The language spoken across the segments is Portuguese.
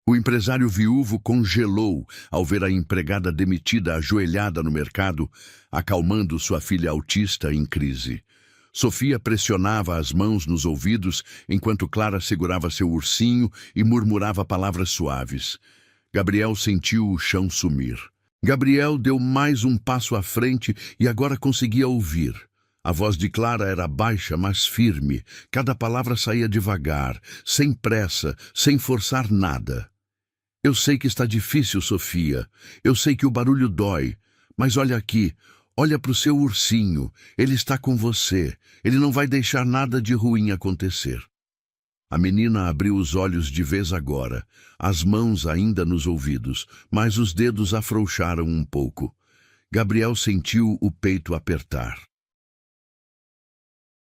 O empresário viúvo congelou ao ver a empregada demitida ajoelhada no mercado, acalmando sua filha autista em crise. Sofia pressionava as mãos nos ouvidos enquanto Clara segurava seu ursinho e murmurava palavras suaves. Gabriel sentiu o chão sumir. Gabriel deu mais um passo à frente e agora conseguia ouvir. A voz de Clara era baixa, mas firme. Cada palavra saía devagar, sem pressa, sem forçar nada. Eu sei que está difícil, Sofia. Eu sei que o barulho dói. Mas olha aqui. Olha para o seu ursinho. Ele está com você. Ele não vai deixar nada de ruim acontecer. A menina abriu os olhos de vez agora, as mãos ainda nos ouvidos, mas os dedos afrouxaram um pouco. Gabriel sentiu o peito apertar.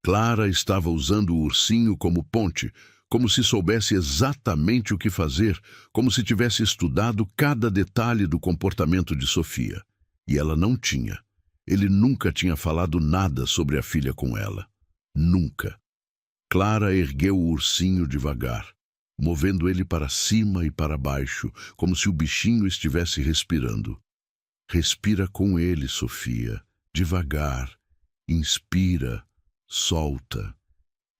Clara estava usando o ursinho como ponte, como se soubesse exatamente o que fazer, como se tivesse estudado cada detalhe do comportamento de Sofia. E ela não tinha. Ele nunca tinha falado nada sobre a filha com ela. Nunca. Clara ergueu o ursinho devagar, movendo ele para cima e para baixo, como se o bichinho estivesse respirando. Respira com ele, Sofia, devagar. Inspira, solta.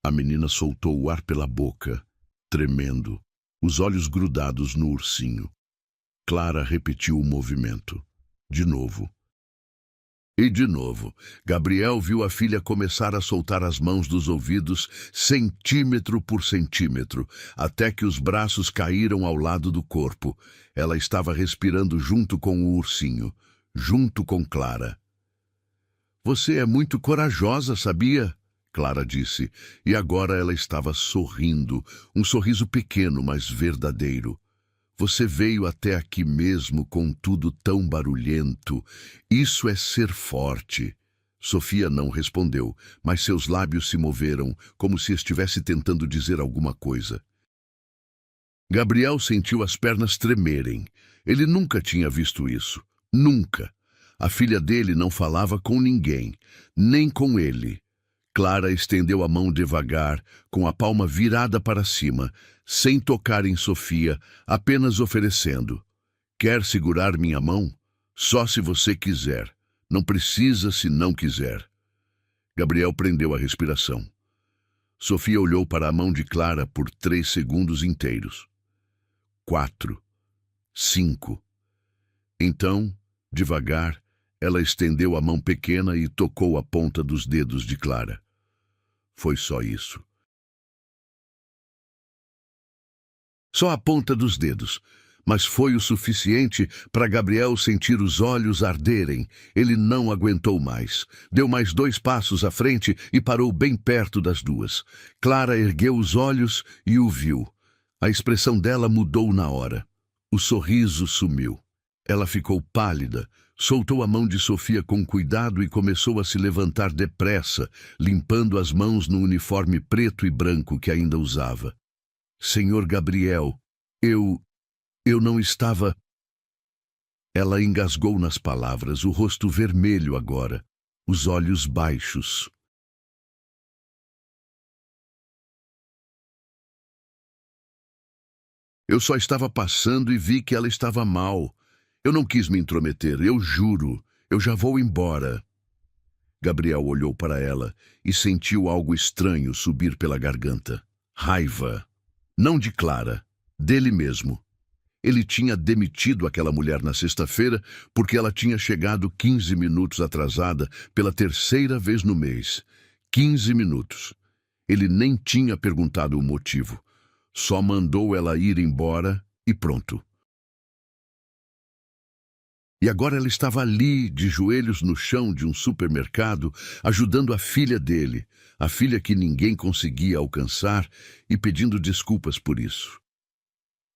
A menina soltou o ar pela boca, tremendo, os olhos grudados no ursinho. Clara repetiu o movimento. De novo. E de novo, Gabriel viu a filha começar a soltar as mãos dos ouvidos, centímetro por centímetro, até que os braços caíram ao lado do corpo. Ela estava respirando junto com o ursinho, junto com Clara. Você é muito corajosa, sabia? Clara disse, e agora ela estava sorrindo, um sorriso pequeno, mas verdadeiro. Você veio até aqui mesmo com tudo tão barulhento. Isso é ser forte. Sofia não respondeu, mas seus lábios se moveram, como se estivesse tentando dizer alguma coisa. Gabriel sentiu as pernas tremerem. Ele nunca tinha visto isso. Nunca. A filha dele não falava com ninguém, nem com ele. Clara estendeu a mão devagar, com a palma virada para cima, sem tocar em Sofia, apenas oferecendo. Quer segurar minha mão? Só se você quiser. Não precisa se não quiser. Gabriel prendeu a respiração. Sofia olhou para a mão de Clara por 3 segundos inteiros. 4. 5. Então, devagar, ela estendeu a mão pequena e tocou a ponta dos dedos de Clara. Foi só isso. Só a ponta dos dedos, mas foi o suficiente para Gabriel sentir os olhos arderem. Ele não aguentou mais. Deu mais 2 passos à frente e parou bem perto das duas. Clara ergueu os olhos e o viu. A expressão dela mudou na hora. O sorriso sumiu. Ela ficou pálida, soltou a mão de Sofia com cuidado e começou a se levantar depressa, limpando as mãos no uniforme preto e branco que ainda usava. Senhor Gabriel, eu não estava... Ela engasgou nas palavras, o rosto vermelho agora, os olhos baixos. Eu só estava passando e vi que ela estava mal. Eu não quis me intrometer, eu juro. Eu já vou embora. Gabriel olhou para ela e sentiu algo estranho subir pela garganta. Raiva. Não de Clara, dele mesmo. Ele tinha demitido aquela mulher na sexta-feira porque ela tinha chegado 15 minutos atrasada pela 3ª vez no mês. 15 minutos. Ele nem tinha perguntado o motivo. Só mandou ela ir embora e pronto. E agora ela estava ali, de joelhos no chão de um supermercado, ajudando a filha dele, a filha que ninguém conseguia alcançar, e pedindo desculpas por isso.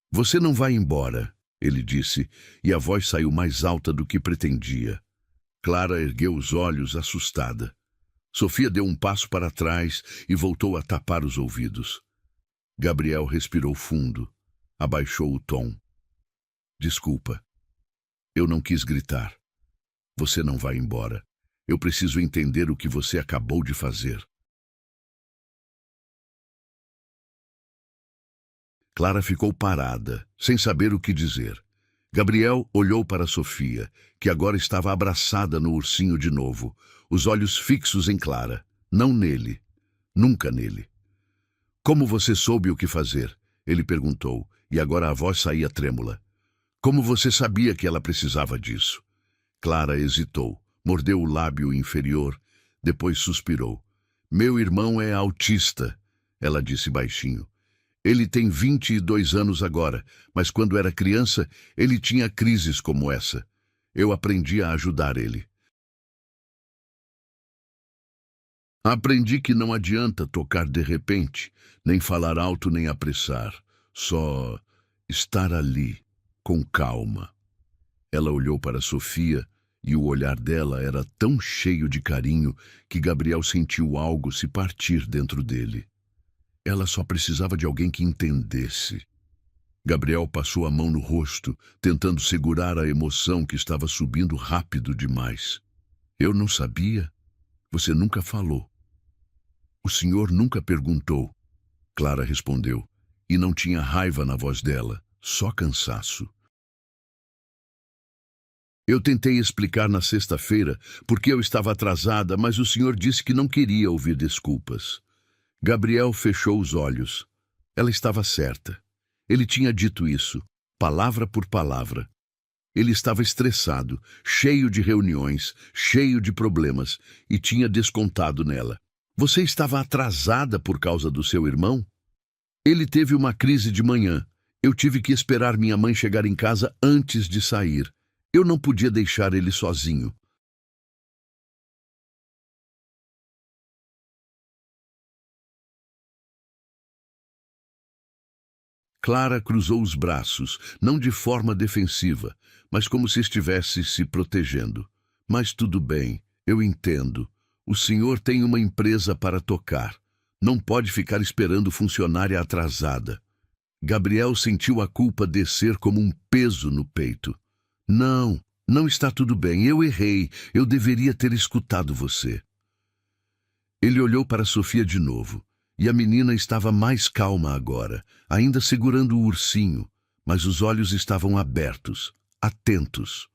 Você não vai embora, ele disse, e a voz saiu mais alta do que pretendia. Clara ergueu os olhos, assustada. Sofia deu um passo para trás e voltou a tapar os ouvidos. Gabriel respirou fundo, abaixou o tom. Desculpa. Eu não quis gritar. Você não vai embora. Eu preciso entender o que você acabou de fazer. Clara ficou parada, sem saber o que dizer. Gabriel olhou para Sofia, que agora estava abraçada no ursinho de novo, os olhos fixos em Clara, não nele, nunca nele. Como você soube o que fazer? Ele perguntou, e agora a voz saía trêmula. Como você sabia que ela precisava disso? Clara hesitou, mordeu o lábio inferior, depois suspirou. Meu irmão é autista, ela disse baixinho. Ele tem 22 anos agora, mas quando era criança, ele tinha crises como essa. Eu aprendi a ajudar ele. Aprendi que não adianta tocar de repente, nem falar alto nem apressar. Só estar ali, com calma. Ela olhou para Sofia e o olhar dela era tão cheio de carinho que Gabriel sentiu algo se partir dentro dele. Ela só precisava de alguém que entendesse. Gabriel passou a mão no rosto, tentando segurar a emoção que estava subindo rápido demais. Eu não sabia. Você nunca falou. O senhor nunca perguntou. Clara respondeu, e não tinha raiva na voz dela, só cansaço. Eu tentei explicar na sexta-feira porque eu estava atrasada, mas o senhor disse que não queria ouvir desculpas. Gabriel fechou os olhos. Ela estava certa. Ele tinha dito isso, palavra por palavra. Ele estava estressado, cheio de reuniões, cheio de problemas, e tinha descontado nela. Você estava atrasada por causa do seu irmão? Ele teve uma crise de manhã. Eu tive que esperar minha mãe chegar em casa antes de sair. Eu não podia deixar ele sozinho. Clara cruzou os braços, não de forma defensiva, mas como se estivesse se protegendo. Mas tudo bem, eu entendo. O senhor tem uma empresa para tocar. Não pode ficar esperando funcionária atrasada. Gabriel sentiu a culpa descer como um peso no peito. Não, não está tudo bem. Eu errei. Eu deveria ter escutado você. Ele olhou para Sofia de novo. E a menina estava mais calma agora, ainda segurando o ursinho, mas os olhos estavam abertos, atentos.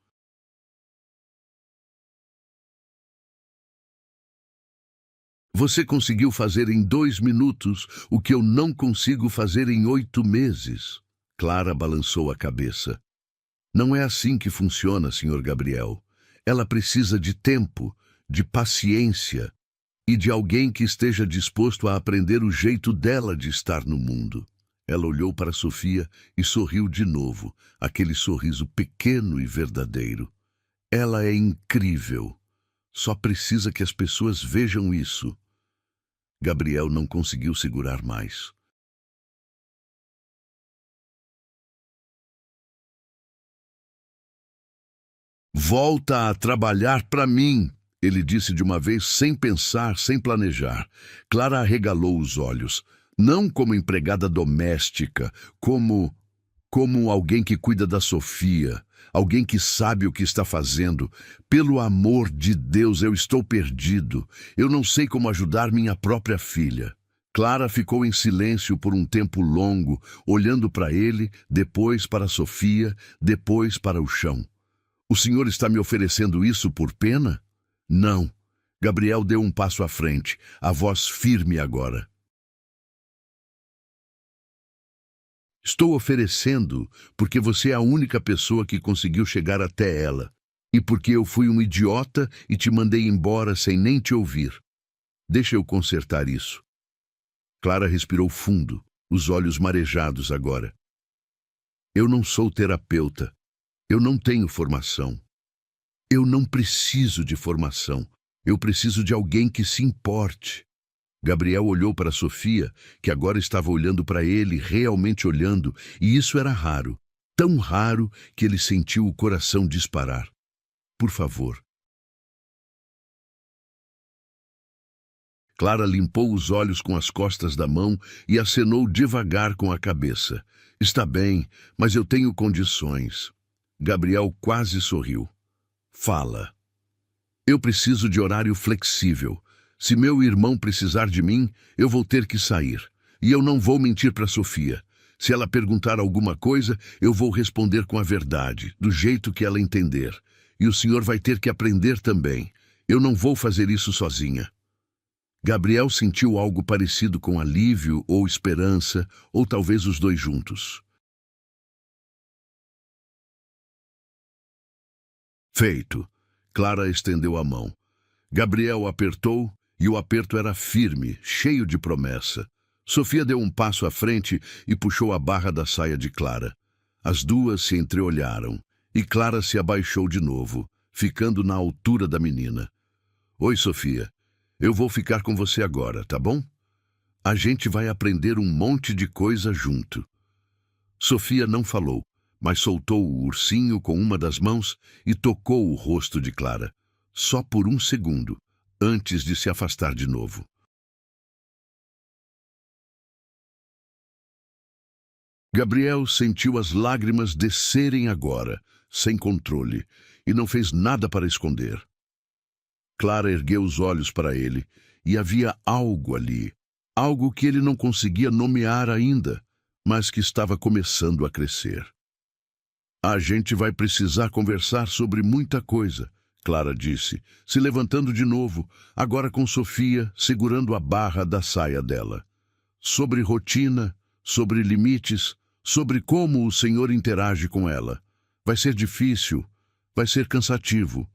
Você conseguiu fazer em 2 minutos o que eu não consigo fazer em 8 meses. Clara balançou a cabeça. Não é assim que funciona, Sr. Gabriel. Ela precisa de tempo, de paciência, e de alguém que esteja disposto a aprender o jeito dela de estar no mundo. Ela olhou para Sofia e sorriu de novo, aquele sorriso pequeno e verdadeiro. Ela é incrível. Só precisa que as pessoas vejam isso. Gabriel não conseguiu segurar mais. Volta a trabalhar para mim, ele disse de uma vez, sem pensar, sem planejar. Clara arregalou os olhos. Não como empregada doméstica, como alguém que cuida da Sofia, alguém que sabe o que está fazendo. Pelo amor de Deus, eu estou perdido. Eu não sei como ajudar minha própria filha. Clara ficou em silêncio por um tempo longo, olhando para ele, depois para Sofia, depois para o chão. O senhor está me oferecendo isso por pena? Não. Gabriel deu um passo à frente, a voz firme agora. Estou oferecendo porque você é a única pessoa que conseguiu chegar até ela, e porque eu fui um idiota e te mandei embora sem nem te ouvir. Deixa eu consertar isso. Clara respirou fundo, os olhos marejados agora. Eu não sou terapeuta. Eu não tenho formação. Eu não preciso de formação. Eu preciso de alguém que se importe. Gabriel olhou para Sofia, que agora estava olhando para ele, realmente olhando, e isso era raro. Tão raro que ele sentiu o coração disparar. Por favor. Clara limpou os olhos com as costas da mão e acenou devagar com a cabeça. Está bem, mas eu tenho condições. Gabriel quase sorriu. Fala. Eu preciso de horário flexível. Se meu irmão precisar de mim, eu vou ter que sair. E eu não vou mentir para Sofia. Se ela perguntar alguma coisa, eu vou responder com a verdade, do jeito que ela entender. E o senhor vai ter que aprender também. Eu não vou fazer isso sozinha. Gabriel sentiu algo parecido com alívio ou esperança, ou talvez os dois juntos. Feito. Clara estendeu a mão. Gabriel apertou, e o aperto era firme, cheio de promessa. Sofia deu um passo à frente e puxou a barra da saia de Clara. As duas se entreolharam, e Clara se abaixou de novo, ficando na altura da menina. Oi, Sofia. Eu vou ficar com você agora, tá bom? A gente vai aprender um monte de coisa junto. Sofia não falou, mas soltou o ursinho com uma das mãos e tocou o rosto de Clara, só por um segundo, antes de se afastar de novo. Gabriel sentiu as lágrimas descerem agora, sem controle, e não fez nada para esconder. Clara ergueu os olhos para ele, e havia algo ali, algo que ele não conseguia nomear ainda, mas que estava começando a crescer. A gente vai precisar conversar sobre muita coisa, Clara disse, se levantando de novo, agora com Sofia segurando a barra da saia dela. Sobre rotina, sobre limites, sobre como o Senhor interage com ela. Vai ser difícil, vai ser cansativo.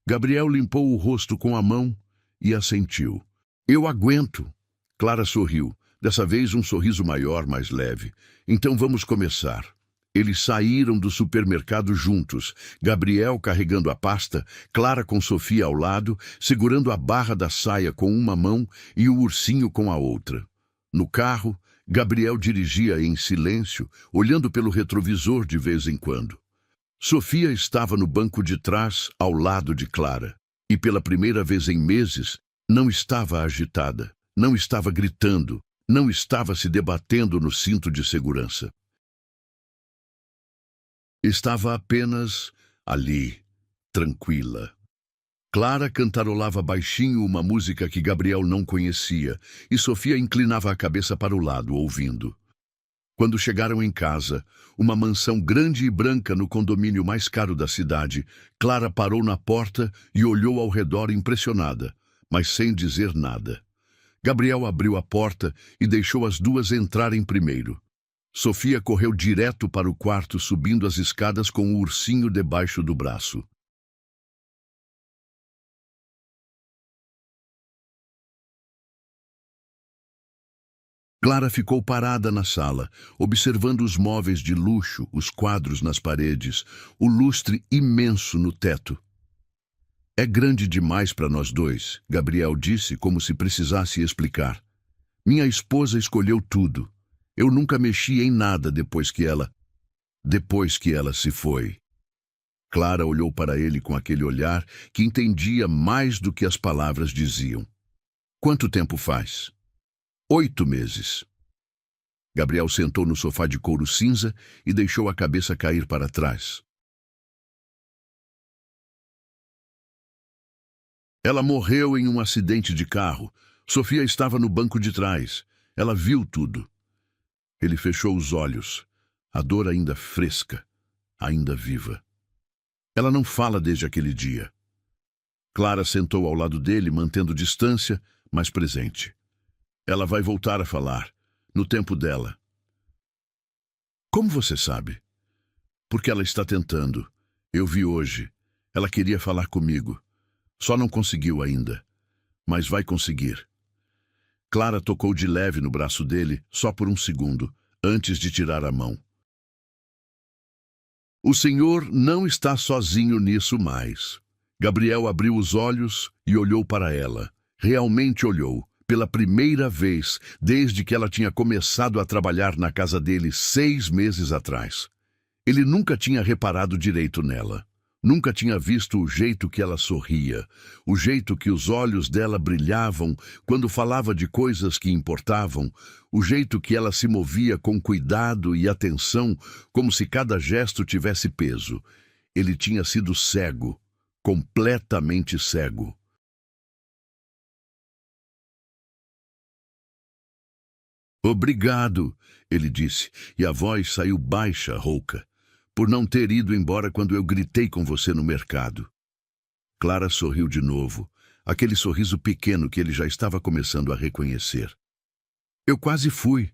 Gabriel limpou o rosto com a mão e assentiu. Eu aguento. Clara sorriu, dessa vez um sorriso maior, mais leve. Então vamos começar. Eles saíram do supermercado juntos, Gabriel carregando a pasta, Clara com Sofia ao lado, segurando a barra da saia com uma mão e o ursinho com a outra. No carro, Gabriel dirigia em silêncio, olhando pelo retrovisor de vez em quando. Sofia estava no banco de trás, ao lado de Clara, e pela primeira vez em meses, não estava agitada, não estava gritando, não estava se debatendo no cinto de segurança. Estava apenas ali, tranquila. Clara cantarolava baixinho uma música que Gabriel não conhecia, e Sofia inclinava a cabeça para o lado, ouvindo. Quando chegaram em casa, uma mansão grande e branca no condomínio mais caro da cidade, Clara parou na porta e olhou ao redor impressionada, mas sem dizer nada. Gabriel abriu a porta e deixou as duas entrarem primeiro. Sofia correu direto para o quarto, subindo as escadas com o ursinho debaixo do braço. Clara ficou parada na sala, observando os móveis de luxo, os quadros nas paredes, o lustre imenso no teto. É grande demais para nós dois, Gabriel disse como se precisasse explicar. Minha esposa escolheu tudo. Eu nunca mexi em nada depois que ela se foi. Clara olhou para ele com aquele olhar que entendia mais do que as palavras diziam. Quanto tempo faz? 8 meses. Gabriel sentou no sofá de couro cinza e deixou a cabeça cair para trás. Ela morreu em um acidente de carro. Sofia estava no banco de trás. Ela viu tudo. Ele fechou os olhos, a dor ainda fresca, ainda viva. Ela não fala desde aquele dia. Clara sentou ao lado dele, mantendo distância, mas presente. Ela vai voltar a falar, no tempo dela. Como você sabe? Porque ela está tentando. Eu vi hoje. Ela queria falar comigo. Só não conseguiu ainda. Mas vai conseguir. Clara tocou de leve no braço dele, só por um segundo, antes de tirar a mão. O senhor não está sozinho nisso mais. Gabriel abriu os olhos e olhou para ela. Realmente olhou. Pela primeira vez, desde que ela tinha começado a trabalhar na casa dele 6 meses atrás. Ele nunca tinha reparado direito nela. Nunca tinha visto o jeito que ela sorria, o jeito que os olhos dela brilhavam quando falava de coisas que importavam, o jeito que ela se movia com cuidado e atenção, como se cada gesto tivesse peso. Ele tinha sido cego, completamente cego. Obrigado, ele disse, e a voz saiu baixa, rouca, por não ter ido embora quando eu gritei com você no mercado. Clara sorriu de novo, aquele sorriso pequeno que ele já estava começando a reconhecer. Eu quase fui.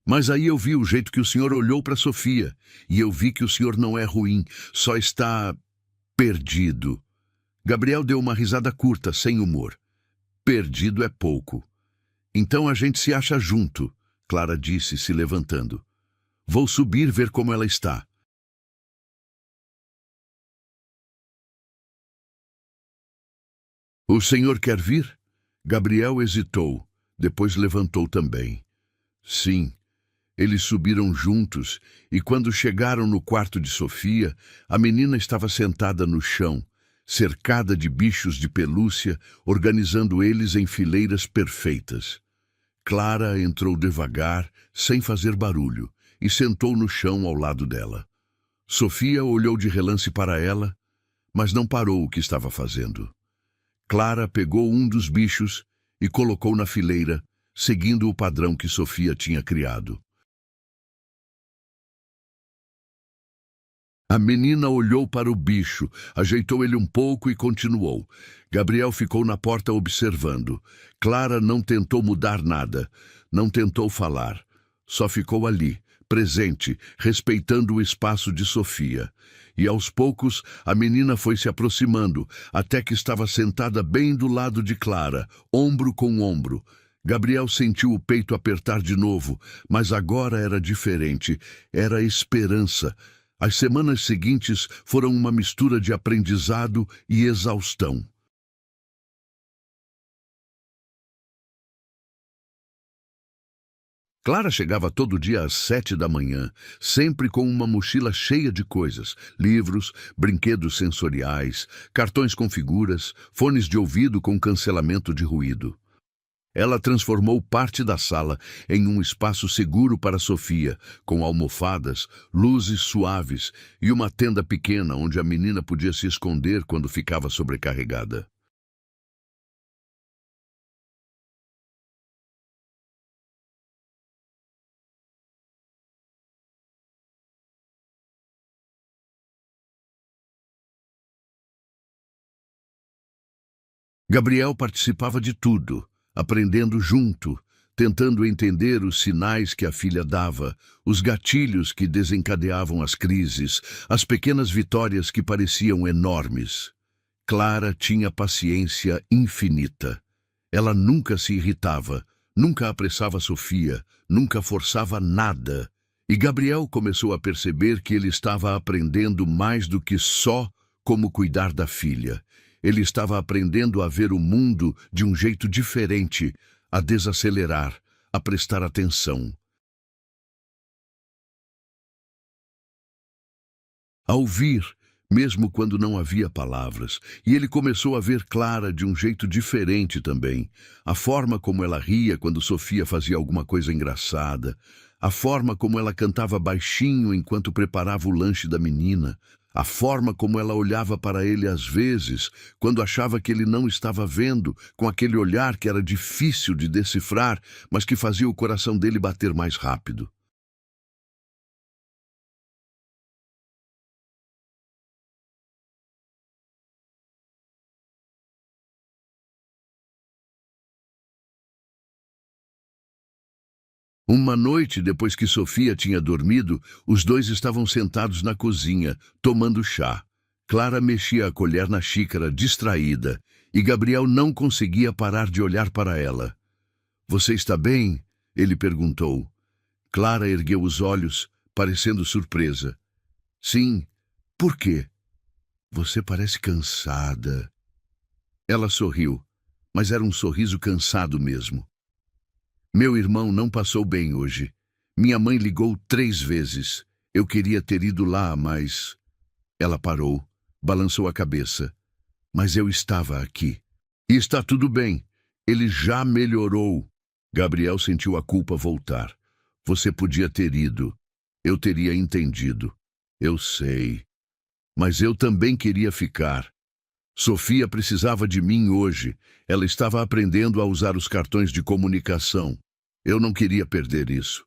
Mas aí eu vi o jeito que o senhor olhou para Sofia, e eu vi que o senhor não é ruim, só está perdido. Gabriel deu uma risada curta, sem humor. Perdido é pouco. Então a gente se acha junto, Clara disse, se levantando. Vou subir ver como ela está. O senhor quer vir? Gabriel hesitou, depois levantou também. Sim. Eles subiram juntos, e quando chegaram no quarto de Sofia, a menina estava sentada no chão, cercada de bichos de pelúcia, organizando eles em fileiras perfeitas. Clara entrou devagar, sem fazer barulho, e sentou no chão ao lado dela. Sofia olhou de relance para ela, mas não parou o que estava fazendo. Clara pegou um dos bichos e colocou na fileira, seguindo o padrão que Sofia tinha criado. A menina olhou para o bicho, ajeitou ele um pouco e continuou. Gabriel ficou na porta observando. Clara não tentou mudar nada, não tentou falar. Só ficou ali, presente, respeitando o espaço de Sofia. E aos poucos, a menina foi se aproximando, até que estava sentada bem do lado de Clara, ombro com ombro. Gabriel sentiu o peito apertar de novo, mas agora era diferente, era esperança. As semanas seguintes foram uma mistura de aprendizado e exaustão. Clara chegava todo dia às 7 da manhã, sempre com uma mochila cheia de coisas, livros, brinquedos sensoriais, cartões com figuras, fones de ouvido com cancelamento de ruído. Ela transformou parte da sala em um espaço seguro para Sofia, com almofadas, luzes suaves e uma tenda pequena onde a menina podia se esconder quando ficava sobrecarregada. Gabriel participava de tudo, aprendendo junto, tentando entender os sinais que a filha dava, os gatilhos que desencadeavam as crises, as pequenas vitórias que pareciam enormes. Clara tinha paciência infinita. Ela nunca se irritava, nunca apressava Sofia, nunca forçava nada. E Gabriel começou a perceber que ele estava aprendendo mais do que só como cuidar da filha. Ele estava aprendendo a ver o mundo de um jeito diferente, a desacelerar, a prestar atenção. A ouvir, mesmo quando não havia palavras, e ele começou a ver Clara de um jeito diferente também. A forma como ela ria quando Sofia fazia alguma coisa engraçada, a forma como ela cantava baixinho enquanto preparava o lanche da menina, a forma como ela olhava para ele às vezes, quando achava que ele não estava vendo, com aquele olhar que era difícil de decifrar, mas que fazia o coração dele bater mais rápido. Uma noite, depois que Sofia tinha dormido, os dois estavam sentados na cozinha, tomando chá. Clara mexia a colher na xícara, distraída, e Gabriel não conseguia parar de olhar para ela. Você está bem? Ele perguntou. Clara ergueu os olhos, parecendo surpresa. Sim. Por quê? Você parece cansada. Ela sorriu, mas era um sorriso cansado mesmo. Meu irmão não passou bem hoje. Minha mãe ligou 3 vezes. Eu queria ter ido lá, mas... Ela parou, balançou a cabeça. Mas eu estava aqui. E está tudo bem. Ele já melhorou. Gabriel sentiu a culpa voltar. Você podia ter ido. Eu teria entendido. Eu sei. Mas eu também queria ficar. Sofia precisava de mim hoje. Ela estava aprendendo a usar os cartões de comunicação. Eu não queria perder isso.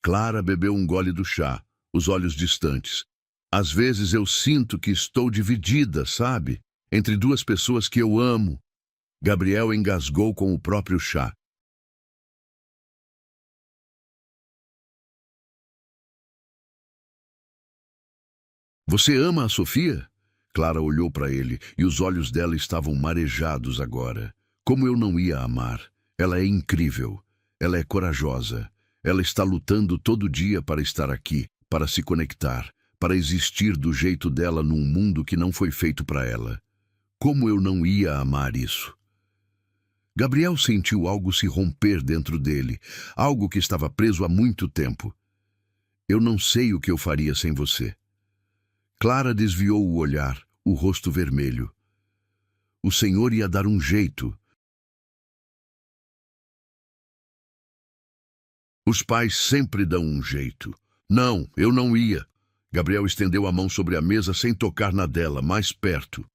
Clara bebeu um gole do chá, os olhos distantes. Às vezes eu sinto que estou dividida, sabe? Entre duas pessoas que eu amo. Gabriel engasgou com o próprio chá. Você ama a Sofia? Clara olhou para ele e os olhos dela estavam marejados agora. Como eu não ia amar? Ela é incrível. Ela é corajosa. Ela está lutando todo dia para estar aqui, para se conectar, para existir do jeito dela num mundo que não foi feito para ela. Como eu não ia amar isso? Gabriel sentiu algo se romper dentro dele, algo que estava preso há muito tempo. Eu não sei o que eu faria sem você. Clara desviou o olhar, o rosto vermelho. O Senhor ia dar um jeito. Os pais sempre dão um jeito. Não, eu não ia. Gabriel estendeu a mão sobre a mesa sem tocar na dela, mais perto.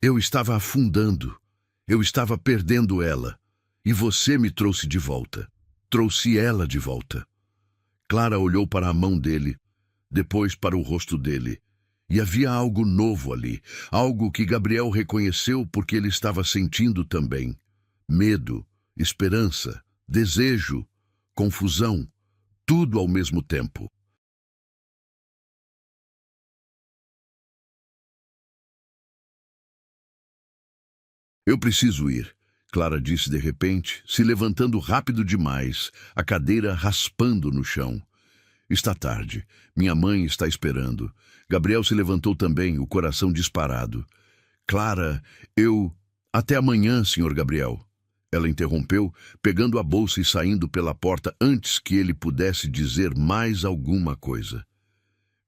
Eu estava afundando. Eu estava perdendo ela. E você me trouxe de volta. Trouxe ela de volta. Clara olhou para a mão dele, depois para o rosto dele. E havia algo novo ali, algo que Gabriel reconheceu porque ele estava sentindo também. Medo, esperança, desejo, confusão, tudo ao mesmo tempo. Eu preciso ir, Clara disse de repente, se levantando rápido demais, a cadeira raspando no chão. Está tarde. Minha mãe está esperando. Gabriel se levantou também, o coração disparado. Clara, eu... Até amanhã, senhor Gabriel. Ela interrompeu, pegando a bolsa e saindo pela porta antes que ele pudesse dizer mais alguma coisa.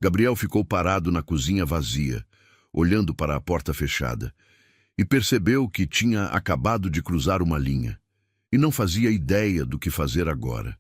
Gabriel ficou parado na cozinha vazia, olhando para a porta fechada, e percebeu que tinha acabado de cruzar uma linha, e não fazia ideia do que fazer agora.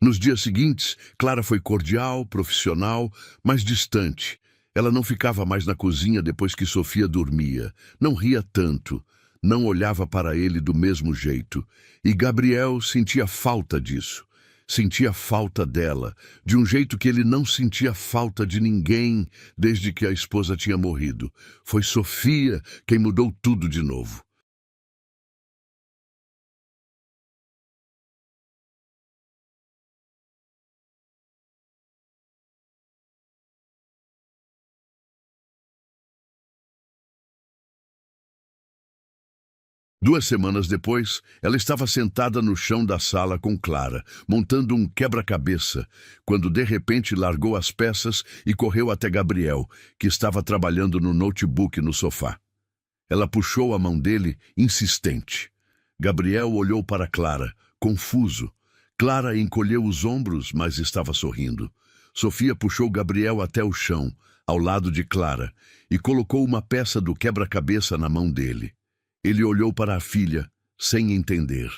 Nos dias seguintes, Clara foi cordial, profissional, mas distante. Ela não ficava mais na cozinha depois que Sofia dormia, não ria tanto, não olhava para ele do mesmo jeito. E Gabriel sentia falta disso. Sentia falta dela, de um jeito que ele não sentia falta de ninguém desde que a esposa tinha morrido. Foi Sofia quem mudou tudo de novo. Duas semanas depois, ela estava sentada no chão da sala com Clara, montando um quebra-cabeça, quando de repente largou as peças e correu até Gabriel, que estava trabalhando no notebook no sofá. Ela puxou a mão dele, insistente. Gabriel olhou para Clara, confuso. Clara encolheu os ombros, mas estava sorrindo. Sofia puxou Gabriel até o chão, ao lado de Clara, e colocou uma peça do quebra-cabeça na mão dele. Ele olhou para a filha, sem entender.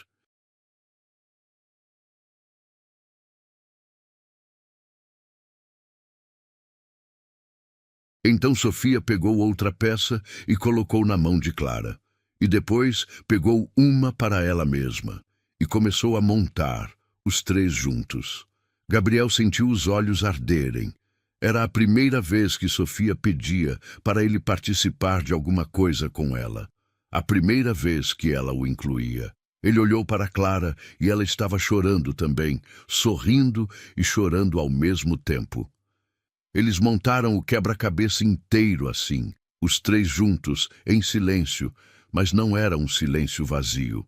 Então Sofia pegou outra peça e colocou na mão de Clara. E depois pegou uma para ela mesma. E começou a montar, os três juntos. Gabriel sentiu os olhos arderem. Era a primeira vez que Sofia pedia para ele participar de alguma coisa com ela. A primeira vez que ela o incluía. Ele olhou para Clara e ela estava chorando também, sorrindo e chorando ao mesmo tempo. Eles montaram o quebra-cabeça inteiro assim, os três juntos, em silêncio, mas não era um silêncio vazio.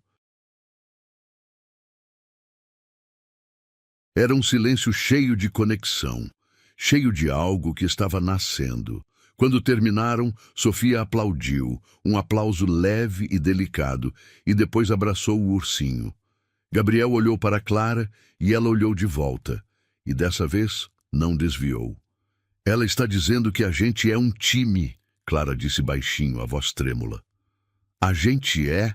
Era um silêncio cheio de conexão, cheio de algo que estava nascendo. Quando terminaram, Sofia aplaudiu, um aplauso leve e delicado, e depois abraçou o ursinho. Gabriel olhou para Clara e ela olhou de volta, e dessa vez não desviou. Ela está dizendo que a gente é um time, Clara disse baixinho, a voz trêmula. A gente é?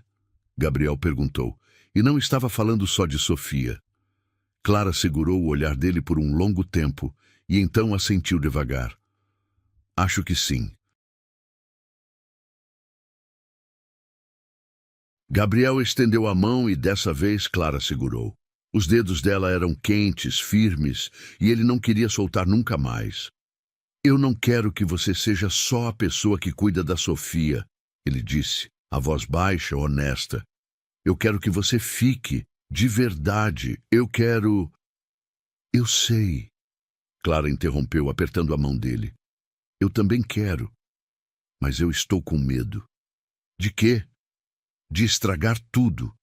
Gabriel perguntou, e não estava falando só de Sofia. Clara segurou o olhar dele por um longo tempo, e então assentiu devagar. Acho que sim. Gabriel estendeu a mão e dessa vez Clara segurou. Os dedos dela eram quentes, firmes, e ele não queria soltar nunca mais. Eu não quero que você seja só a pessoa que cuida da Sofia, ele disse, a voz baixa, honesta. Eu quero que você fique, de verdade. Eu quero... Eu sei. Clara interrompeu, apertando a mão dele. Eu também quero. Mas eu estou com medo. De quê? De estragar tudo.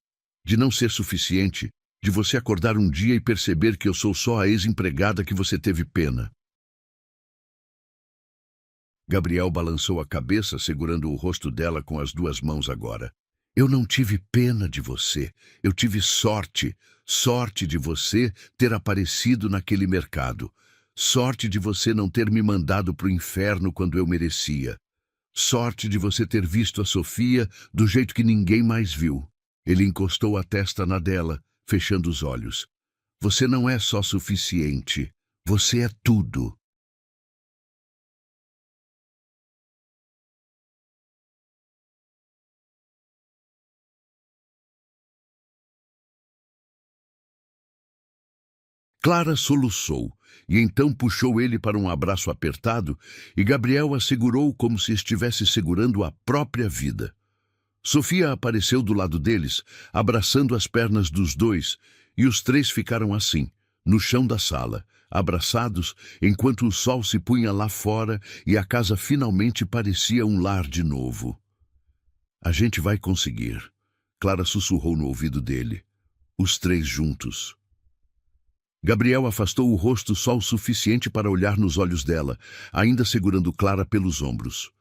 De não ser suficiente. De você acordar um dia e perceber que eu sou só a ex-empregada que você teve pena. Gabriel balançou a cabeça, segurando o rosto dela com as duas mãos agora. Eu não tive pena de você. Eu tive sorte. Sorte de você ter aparecido naquele mercado. Sorte de você não ter me mandado pro inferno quando eu merecia. Sorte de você ter visto a Sofia do jeito que ninguém mais viu. Ele encostou a testa na dela, fechando os olhos. Você não é só suficiente. Você é tudo. Clara soluçou, e então puxou ele para um abraço apertado, e Gabriel a segurou como se estivesse segurando a própria vida. Sofia apareceu do lado deles, abraçando as pernas dos dois, e os três ficaram assim, no chão da sala, abraçados, enquanto o sol se punha lá fora e a casa finalmente parecia um lar de novo. A gente vai conseguir, Clara sussurrou no ouvido dele. Os três juntos. Gabriel afastou o rosto só o suficiente para olhar nos olhos dela, ainda segurando Clara pelos ombros.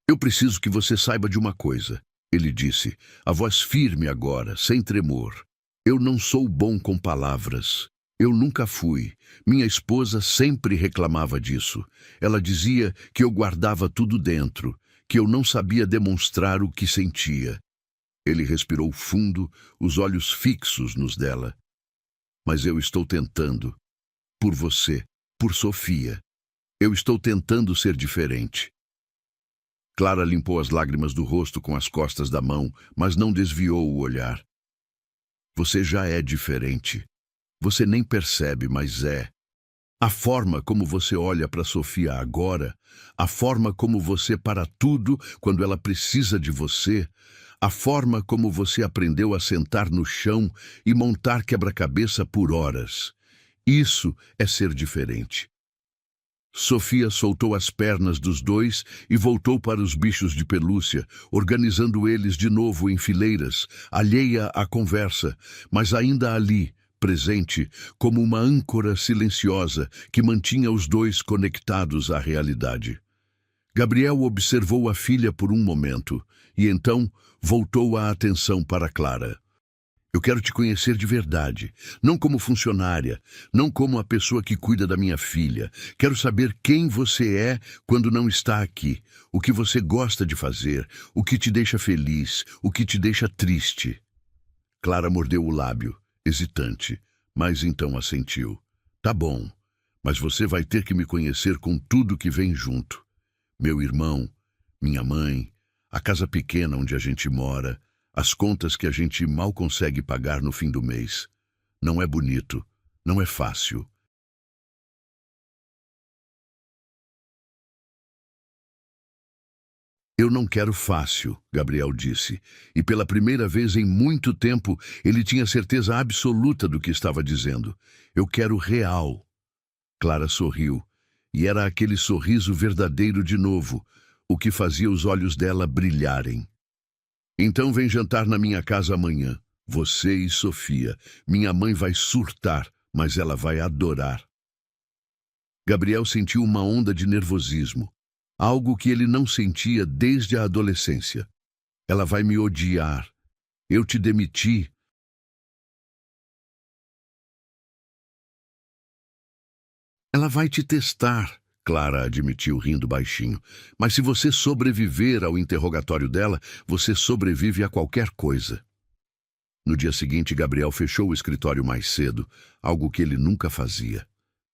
Eu preciso que você saiba de uma coisa, ele disse, a voz firme agora, sem tremor. Eu não sou bom com palavras. Eu nunca fui. Minha esposa sempre reclamava disso. Ela dizia que eu guardava tudo dentro, que eu não sabia demonstrar o que sentia. Ele respirou fundo, os olhos fixos nos dela. Mas eu estou tentando. Por você, por Sofia. Eu estou tentando ser diferente. Clara limpou as lágrimas do rosto com as costas da mão, mas não desviou o olhar. Você já é diferente. Você nem percebe, mas é. A forma como você olha para Sofia agora, a forma como você para tudo quando ela precisa de você, a forma como você aprendeu a sentar no chão e montar quebra-cabeça por horas. Isso é ser diferente. Sofia soltou as pernas dos dois e voltou para os bichos de pelúcia, organizando eles de novo em fileiras, alheia à conversa, mas ainda ali, presente, como uma âncora silenciosa que mantinha os dois conectados à realidade. Gabriel observou a filha por um momento e então voltou a atenção para Clara. Eu quero te conhecer de verdade, não como funcionária, não como a pessoa que cuida da minha filha. Quero saber quem você é quando não está aqui, o que você gosta de fazer, o que te deixa feliz, o que te deixa triste. Clara mordeu o lábio, hesitante, mas então assentiu. Tá bom, mas você vai ter que me conhecer com tudo que vem junto. Meu irmão, minha mãe, a casa pequena onde a gente mora, as contas que a gente mal consegue pagar no fim do mês. Não é bonito, não é fácil. Eu não quero fácil, Gabriel disse, e pela primeira vez em muito tempo ele tinha certeza absoluta do que estava dizendo. Eu quero real. Clara sorriu, e era aquele sorriso verdadeiro de novo, o que fazia os olhos dela brilharem. Então vem jantar na minha casa amanhã, você e Sofia. Minha mãe vai surtar, mas ela vai adorar. Gabriel sentiu uma onda de nervosismo, algo que ele não sentia desde a adolescência. Ela vai me odiar. Eu te demiti. Ela vai te testar, Clara admitiu rindo baixinho. Mas se você sobreviver ao interrogatório dela, você sobrevive a qualquer coisa. No dia seguinte, Gabriel fechou o escritório mais cedo, algo que ele nunca fazia.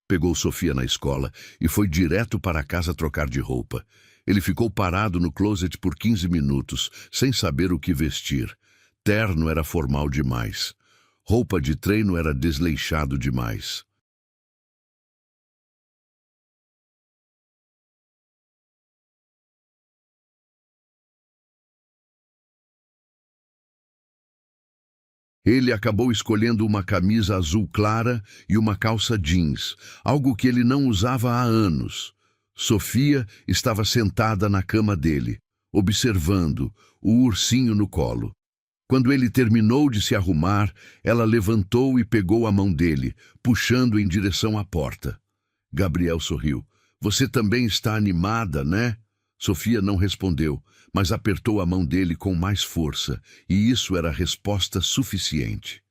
Pegou Sofia na escola e foi direto para a casa trocar de roupa. Ele ficou parado no closet por 15 minutos, sem saber o que vestir. Terno era formal demais. Roupa de treino era desleixado demais. Ele acabou escolhendo uma camisa azul clara e uma calça jeans, algo que ele não usava há anos. Sofia estava sentada na cama dele, observando, o ursinho no colo. Quando ele terminou de se arrumar, ela levantou e pegou a mão dele, puxando em direção à porta. Gabriel sorriu. Você também está animada, né? Sofia não respondeu, mas apertou a mão dele com mais força, e isso era resposta suficiente.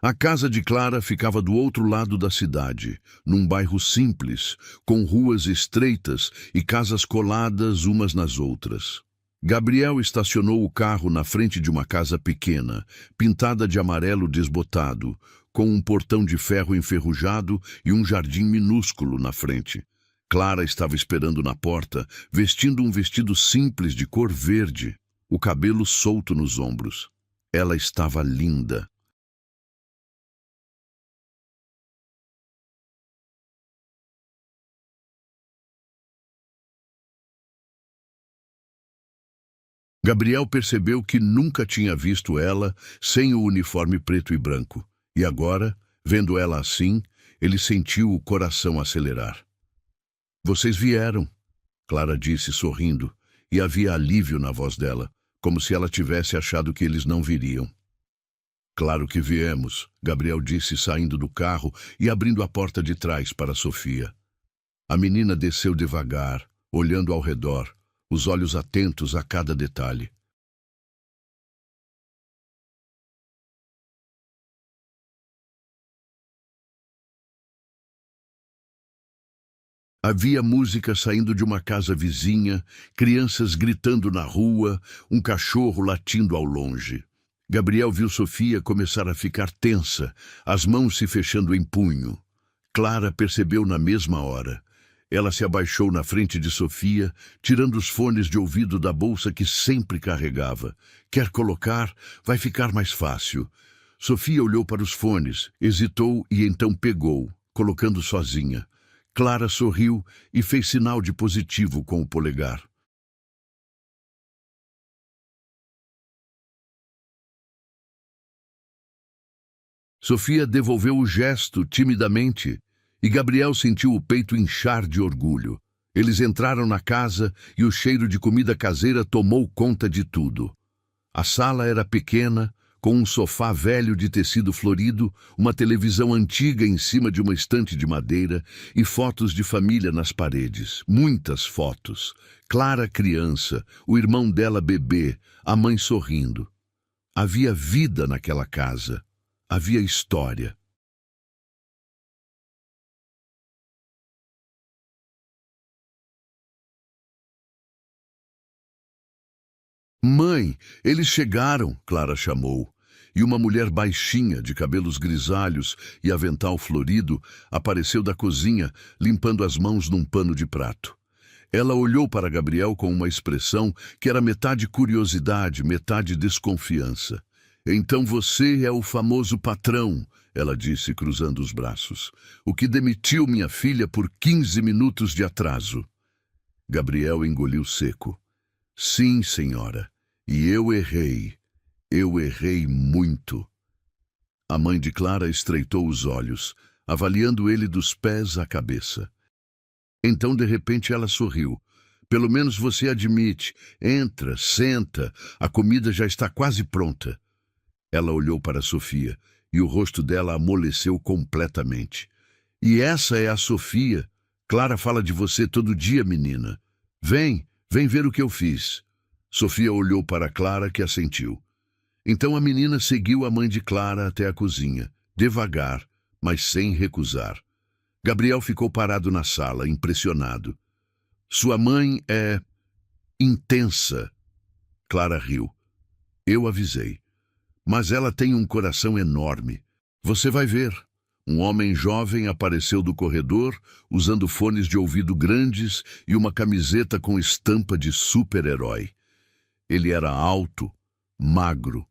A casa de Clara ficava do outro lado da cidade, num bairro simples, com ruas estreitas e casas coladas umas nas outras. Gabriel estacionou o carro na frente de uma casa pequena, pintada de amarelo desbotado, com um portão de ferro enferrujado e um jardim minúsculo na frente. Clara estava esperando na porta, vestindo um vestido simples de cor verde, o cabelo solto nos ombros. Ela estava linda. Gabriel percebeu que nunca tinha visto ela sem o uniforme preto e branco. E agora, vendo ela assim, ele sentiu o coração acelerar. Vocês vieram, Clara disse sorrindo, e havia alívio na voz dela, como se ela tivesse achado que eles não viriam. Claro que viemos, Gabriel disse saindo do carro e abrindo a porta de trás para Sofia. A menina desceu devagar, olhando ao redor, os olhos atentos a cada detalhe. Havia música saindo de uma casa vizinha, crianças gritando na rua, um cachorro latindo ao longe. Gabriel viu Sofia começar a ficar tensa, as mãos se fechando em punho. Clara percebeu na mesma hora. Ela se abaixou na frente de Sofia, tirando os fones de ouvido da bolsa que sempre carregava. Quer colocar? Vai ficar mais fácil. Sofia olhou para os fones, hesitou e então pegou, colocando sozinha. Clara sorriu e fez sinal de positivo com o polegar. Sofia devolveu o gesto timidamente e Gabriel sentiu o peito inchar de orgulho. Eles entraram na casa e o cheiro de comida caseira tomou conta de tudo. A sala era pequena, com um sofá velho de tecido florido, uma televisão antiga em cima de uma estante de madeira e fotos de família nas paredes. Muitas fotos. Clara criança, o irmão dela bebê, a mãe sorrindo. Havia vida naquela casa. Havia história. Mãe, eles chegaram, Clara chamou. E uma mulher baixinha, de cabelos grisalhos e avental florido, apareceu da cozinha, limpando as mãos num pano de prato. Ela olhou para Gabriel com uma expressão que era metade curiosidade, metade desconfiança. Então você é o famoso patrão, ela disse, cruzando os braços. O que demitiu minha filha por 15 minutos de atraso. Gabriel engoliu seco. Sim, senhora. E eu errei. Eu errei muito. A mãe de Clara estreitou os olhos, avaliando ele dos pés à cabeça. Então, de repente, ela sorriu. Pelo menos você admite. Entra, senta. A comida já está quase pronta. Ela olhou para Sofia e o rosto dela amoleceu completamente. E essa é a Sofia. Clara fala de você todo dia, menina. Vem ver o que eu fiz. Sofia olhou para Clara, que assentiu. Então a menina seguiu a mãe de Clara até a cozinha, devagar, mas sem recusar. Gabriel ficou parado na sala, impressionado. Sua mãe é intensa. Clara riu. Eu avisei. Mas ela tem um coração enorme. Você vai ver. Um homem jovem apareceu do corredor, usando fones de ouvido grandes e uma camiseta com estampa de super-herói. Ele era alto, magro,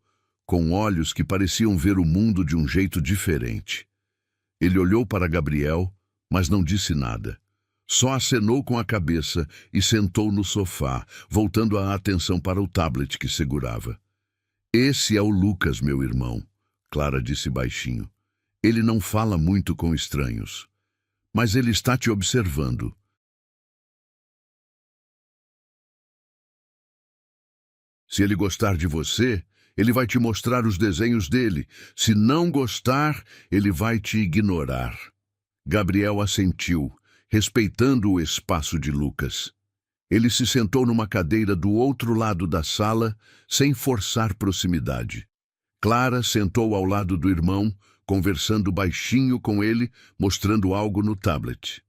com olhos que pareciam ver o mundo de um jeito diferente. Ele olhou para Gabriel, mas não disse nada. Só acenou com a cabeça e sentou no sofá, voltando a atenção para o tablet que segurava. Esse é o Lucas, meu irmão, Clara disse baixinho. Ele não fala muito com estranhos, mas ele está te observando. Se ele gostar de você, ele vai te mostrar os desenhos dele. Se não gostar, ele vai te ignorar. Gabriel assentiu, respeitando o espaço de Lucas. Ele se sentou numa cadeira do outro lado da sala, sem forçar proximidade. Clara sentou ao lado do irmão, conversando baixinho com ele, mostrando algo no tablet.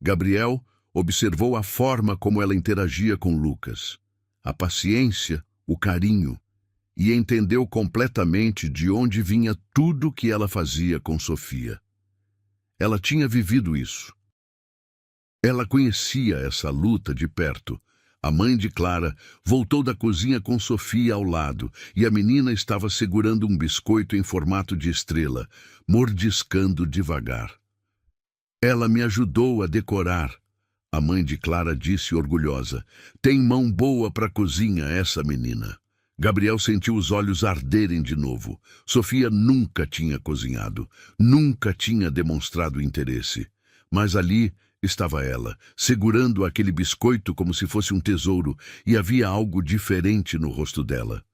Gabriel observou a forma como ela interagia com Lucas, a paciência, o carinho, e entendeu completamente de onde vinha tudo que ela fazia com Sofia. Ela tinha vivido isso. Ela conhecia essa luta de perto. A mãe de Clara voltou da cozinha com Sofia ao lado e a menina estava segurando um biscoito em formato de estrela, mordiscando devagar. Ela me ajudou a decorar, a mãe de Clara disse orgulhosa. Tem mão boa para a cozinha, essa menina. Gabriel sentiu os olhos arderem de novo. Sofia nunca tinha cozinhado, nunca tinha demonstrado interesse. Mas ali estava ela, segurando aquele biscoito como se fosse um tesouro, e havia algo diferente no rosto dela.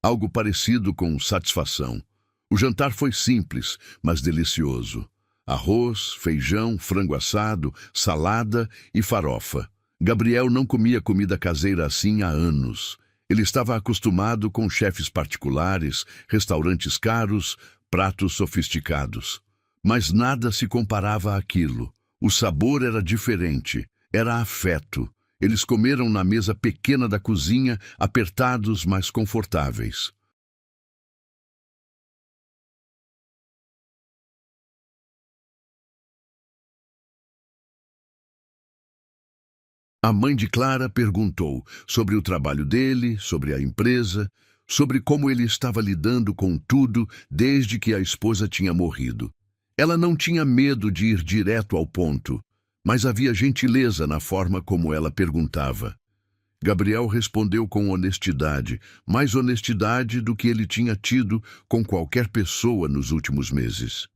Algo parecido com satisfação. O jantar foi simples, mas delicioso. Arroz, feijão, frango assado, salada e farofa. Gabriel não comia comida caseira assim há anos. Ele estava acostumado com chefes particulares, restaurantes caros, pratos sofisticados. Mas nada se comparava àquilo. O sabor era diferente, era afeto. Eles comeram na mesa pequena da cozinha, apertados, mas confortáveis. A mãe de Clara perguntou sobre o trabalho dele, sobre a empresa, sobre como ele estava lidando com tudo desde que a esposa tinha morrido. Ela não tinha medo de ir direto ao ponto, mas havia gentileza na forma como ela perguntava. Gabriel respondeu com honestidade, mais honestidade do que ele tinha tido com qualquer pessoa nos últimos meses.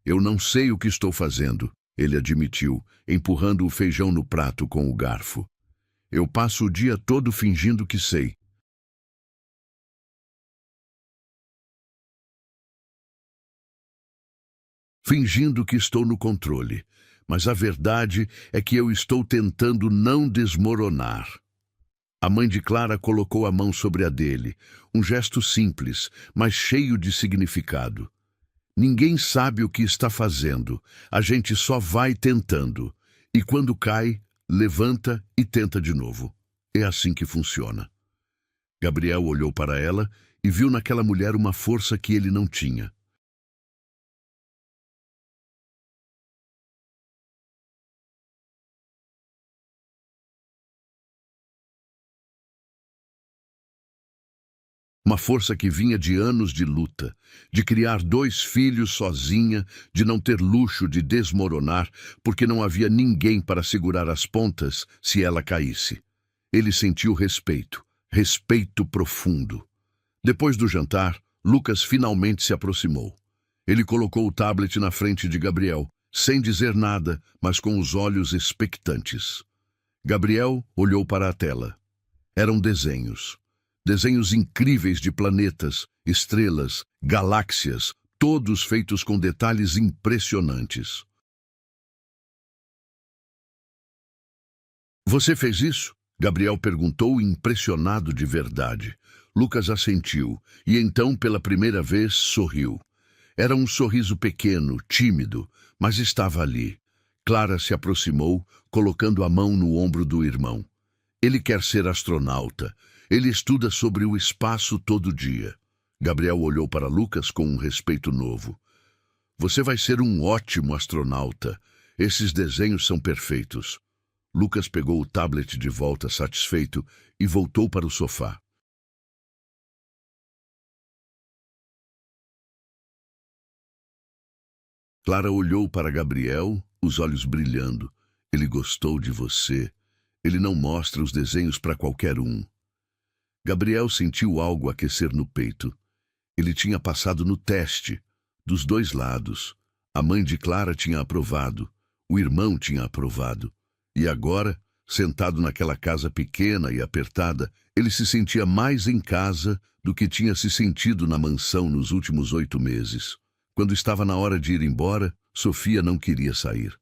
Eu não sei o que estou fazendo, ele admitiu, empurrando o feijão no prato com o garfo. Eu passo o dia todo fingindo que sei. Fingindo que estou no controle, mas a verdade é que eu estou tentando não desmoronar. A mãe de Clara colocou a mão sobre a dele, um gesto simples, mas cheio de significado. Ninguém sabe o que está fazendo, a gente só vai tentando. E quando cai, levanta e tenta de novo. É assim que funciona. Gabriel olhou para ela e viu naquela mulher uma força que ele não tinha. Uma força que vinha de anos de luta, de criar 2 filhos sozinha, de não ter luxo de desmoronar, porque não havia ninguém para segurar as pontas se ela caísse. Ele sentiu respeito, respeito profundo. Depois do jantar, Lucas finalmente se aproximou. Ele colocou o tablet na frente de Gabriel, sem dizer nada, mas com os olhos expectantes. Gabriel olhou para a tela. Eram desenhos. Desenhos incríveis de planetas, estrelas, galáxias, todos feitos com detalhes impressionantes. Você fez isso? Gabriel perguntou, impressionado de verdade. Lucas assentiu, e então, pela primeira vez, sorriu. Era um sorriso pequeno, tímido, mas estava ali. Clara se aproximou, colocando a mão no ombro do irmão. Ele quer ser astronauta. Ele estuda sobre o espaço todo dia. Gabriel olhou para Lucas com um respeito novo. Você vai ser um ótimo astronauta. Esses desenhos são perfeitos. Lucas pegou o tablet de volta satisfeito e voltou para o sofá. Clara olhou para Gabriel, os olhos brilhando. Ele gostou de você. Ele não mostra os desenhos para qualquer um. Gabriel sentiu algo aquecer no peito. Ele tinha passado no teste, dos dois lados. A mãe de Clara tinha aprovado, o irmão tinha aprovado. E agora, sentado naquela casa pequena e apertada, ele se sentia mais em casa do que tinha se sentido na mansão nos últimos 8 meses. Quando estava na hora de ir embora, Sofia não queria sair.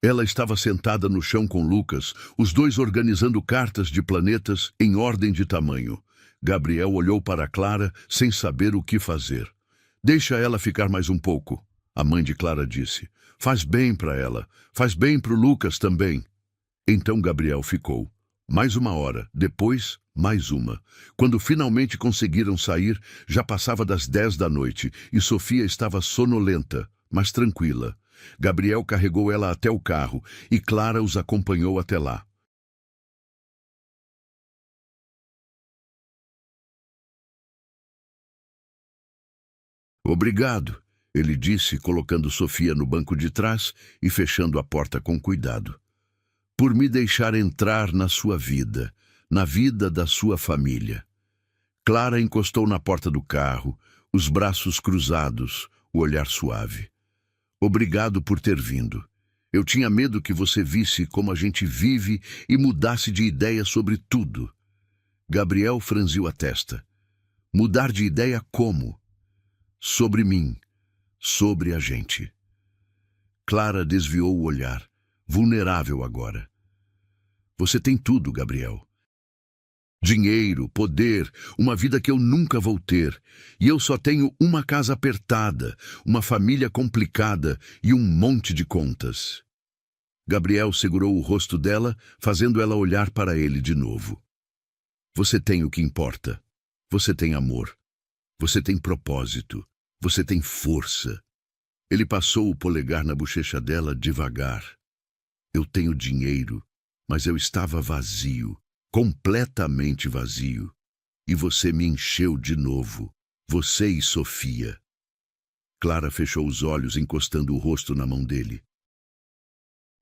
Ela estava sentada no chão com Lucas, os dois organizando cartas de planetas em ordem de tamanho. Gabriel olhou para Clara sem saber o que fazer. Deixa ela ficar mais um pouco, a mãe de Clara disse. Faz bem para ela, faz bem para o Lucas também. Então Gabriel ficou. Mais 1 hora, depois, mais uma. Quando finalmente conseguiram sair, já passava das 10 da noite e Sofia estava sonolenta, mas tranquila. Gabriel carregou ela até o carro e Clara os acompanhou até lá. Obrigado, ele disse, colocando Sofia no banco de trás e fechando a porta com cuidado. Por me deixar entrar na sua vida, na vida da sua família. Clara encostou na porta do carro, os braços cruzados, o olhar suave. Obrigado por ter vindo. Eu tinha medo que você visse como a gente vive e mudasse de ideia sobre tudo. Gabriel franziu a testa. Mudar de ideia como? Sobre mim, sobre a gente. Clara desviou o olhar, vulnerável agora. Você tem tudo, Gabriel. Dinheiro, poder, uma vida que eu nunca vou ter. E eu só tenho uma casa apertada, uma família complicada e um monte de contas. Gabriel segurou o rosto dela, fazendo ela olhar para ele de novo. Você tem o que importa. Você tem amor. Você tem propósito. Você tem força. Ele passou o polegar na bochecha dela devagar. Eu tenho dinheiro, mas eu estava vazio. Completamente vazio. E você me encheu de novo. Você e Sofia. Clara fechou os olhos, encostando o rosto na mão dele.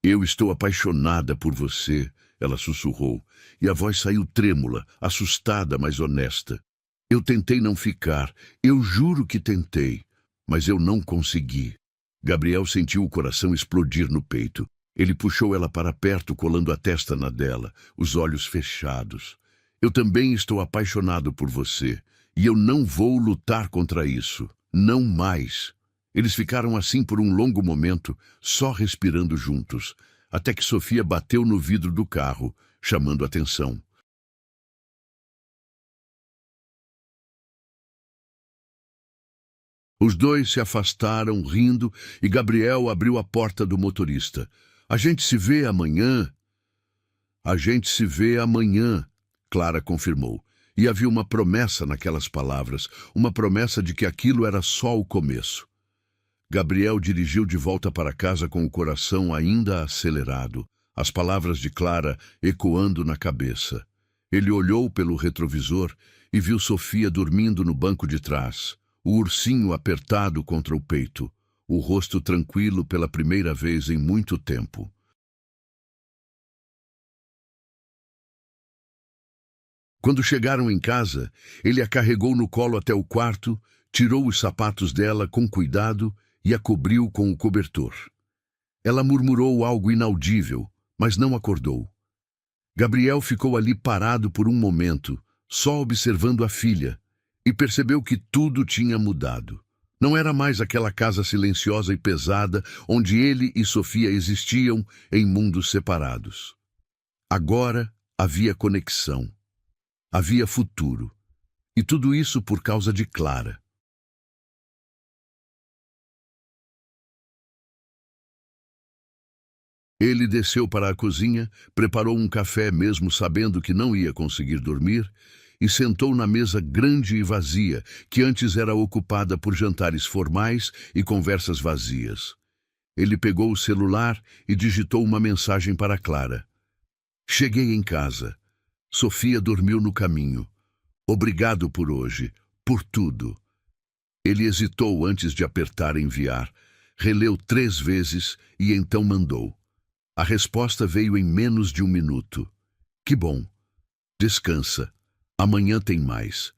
Eu estou apaixonada por você, ela sussurrou, e a voz saiu trêmula, assustada, mas honesta. Eu tentei não ficar, eu juro que tentei, mas eu não consegui. Gabriel sentiu o coração explodir no peito. Ele puxou ela para perto, colando a testa na dela, os olhos fechados. Eu também estou apaixonado por você, e eu não vou lutar contra isso. Não mais. Eles ficaram assim por um longo momento, só respirando juntos, até que Sofia bateu no vidro do carro, chamando atenção. Os dois se afastaram, rindo, e Gabriel abriu a porta do motorista. A gente se vê amanhã. A gente se vê amanhã, Clara confirmou. E havia uma promessa naquelas palavras, uma promessa de que aquilo era só o começo. Gabriel dirigiu de volta para casa com o coração ainda acelerado, as palavras de Clara ecoando na cabeça. Ele olhou pelo retrovisor e viu Sofia dormindo no banco de trás, o ursinho apertado contra o peito, o rosto tranquilo pela primeira vez em muito tempo. Quando chegaram em casa, ele a carregou no colo até o quarto, tirou os sapatos dela com cuidado e a cobriu com o cobertor. Ela murmurou algo inaudível, mas não acordou. Gabriel ficou ali parado por um momento, só observando a filha, e percebeu que tudo tinha mudado. Não era mais aquela casa silenciosa e pesada onde ele e Sofia existiam em mundos separados. Agora havia conexão, havia futuro, e tudo isso por causa de Clara. Ele desceu para a cozinha, preparou um café mesmo sabendo que não ia conseguir dormir, e sentou na mesa grande e vazia, que antes era ocupada por jantares formais e conversas vazias. Ele pegou o celular e digitou uma mensagem para Clara. Cheguei em casa. Sofia dormiu no caminho. Obrigado por hoje, por tudo. Ele hesitou antes de apertar enviar. Releu 3 vezes e então mandou. A resposta veio em menos de 1 minuto. Que bom. Descansa. Amanhã tem mais.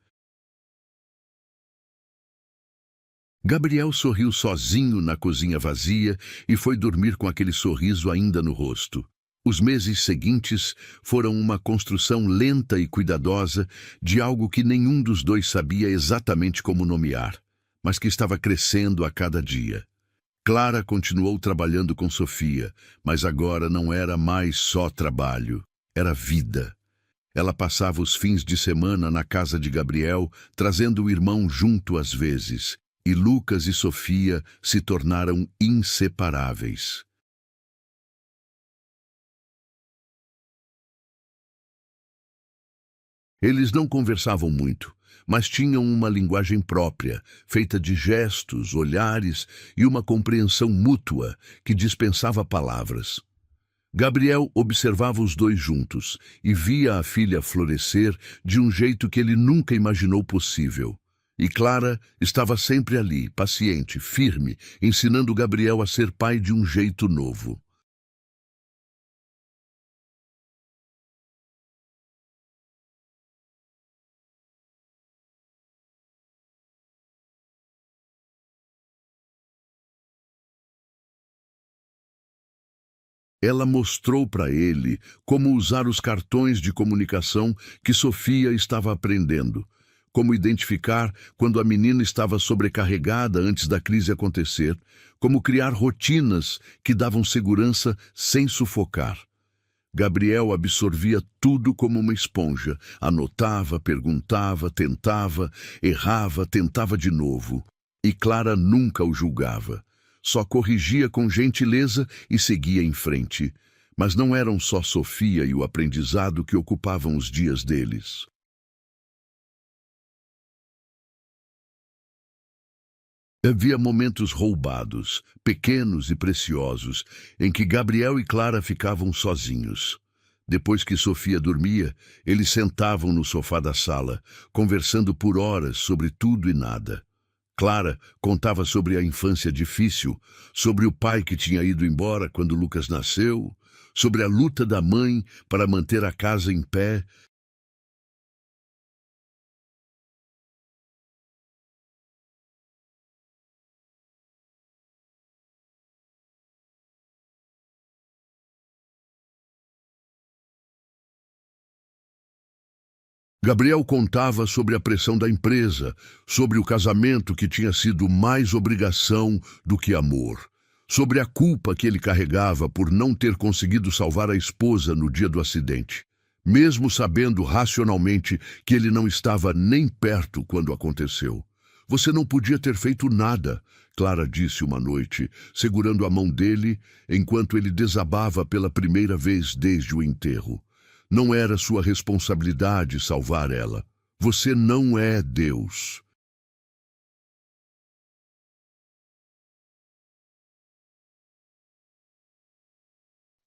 Gabriel sorriu sozinho na cozinha vazia e foi dormir com aquele sorriso ainda no rosto. Os meses seguintes foram uma construção lenta e cuidadosa de algo que nenhum dos dois sabia exatamente como nomear, mas que estava crescendo a cada dia. Clara continuou trabalhando com Sofia, mas agora não era mais só trabalho, era vida. Ela passava os fins de semana na casa de Gabriel, trazendo o irmão junto às vezes, e Lucas e Sofia se tornaram inseparáveis. Eles não conversavam muito, mas tinham uma linguagem própria, feita de gestos, olhares e uma compreensão mútua que dispensava palavras. Gabriel observava os dois juntos e via a filha florescer de um jeito que ele nunca imaginou possível. E Clara estava sempre ali, paciente, firme, ensinando Gabriel a ser pai de um jeito novo. Ela mostrou para ele como usar os cartões de comunicação que Sofia estava aprendendo, como identificar quando a menina estava sobrecarregada antes da crise acontecer, como criar rotinas que davam segurança sem sufocar. Gabriel absorvia tudo como uma esponja, anotava, perguntava, tentava, errava, tentava de novo. E Clara nunca o julgava. Só corrigia com gentileza e seguia em frente. Mas não eram só Sofia e o aprendizado que ocupavam os dias deles. Havia momentos roubados, pequenos e preciosos, em que Gabriel e Clara ficavam sozinhos. Depois que Sofia dormia, eles sentavam no sofá da sala, conversando por horas sobre tudo e nada. Clara contava sobre a infância difícil, sobre o pai que tinha ido embora quando Lucas nasceu, sobre a luta da mãe para manter a casa em pé. Gabriel contava sobre a pressão da empresa, sobre o casamento que tinha sido mais obrigação do que amor, sobre a culpa que ele carregava por não ter conseguido salvar a esposa no dia do acidente, mesmo sabendo racionalmente que ele não estava nem perto quando aconteceu. Você não podia ter feito nada, Clara disse uma noite, segurando a mão dele enquanto ele desabava pela primeira vez desde o enterro. Não era sua responsabilidade salvar ela. Você não é Deus.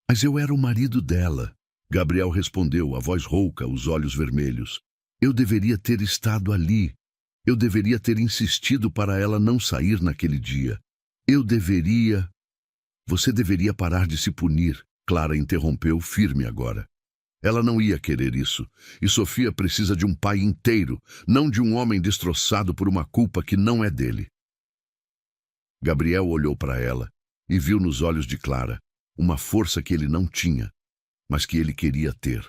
Mas eu era o marido dela. Gabriel respondeu, a voz rouca, os olhos vermelhos. Eu deveria ter estado ali. Eu deveria ter insistido para ela não sair naquele dia. Eu deveria... Você deveria parar de se punir, Clara interrompeu, firme agora. Ela não ia querer isso, e Sofia precisa de um pai inteiro, não de um homem destroçado por uma culpa que não é dele. Gabriel olhou para ela e viu nos olhos de Clara uma força que ele não tinha, mas que ele queria ter.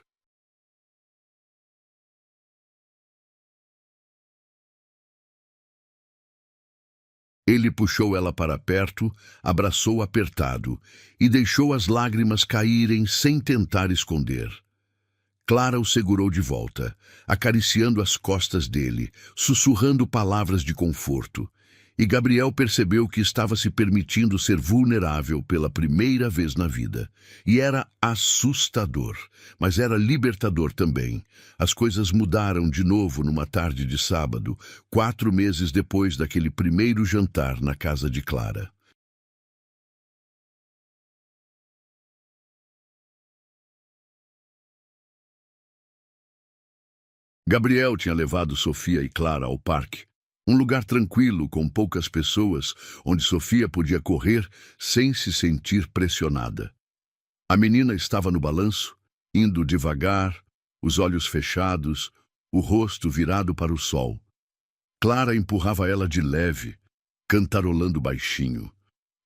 Ele puxou ela para perto, abraçou apertado e deixou as lágrimas caírem sem tentar esconder. Clara o segurou de volta, acariciando as costas dele, sussurrando palavras de conforto. E Gabriel percebeu que estava se permitindo ser vulnerável pela primeira vez na vida. E era assustador, mas era libertador também. As coisas mudaram de novo numa tarde de sábado, 4 meses depois daquele primeiro jantar na casa de Clara. Gabriel tinha levado Sofia e Clara ao parque. Um lugar tranquilo, com poucas pessoas, onde Sofia podia correr sem se sentir pressionada. A menina estava no balanço, indo devagar, os olhos fechados, o rosto virado para o sol. Clara empurrava ela de leve, cantarolando baixinho.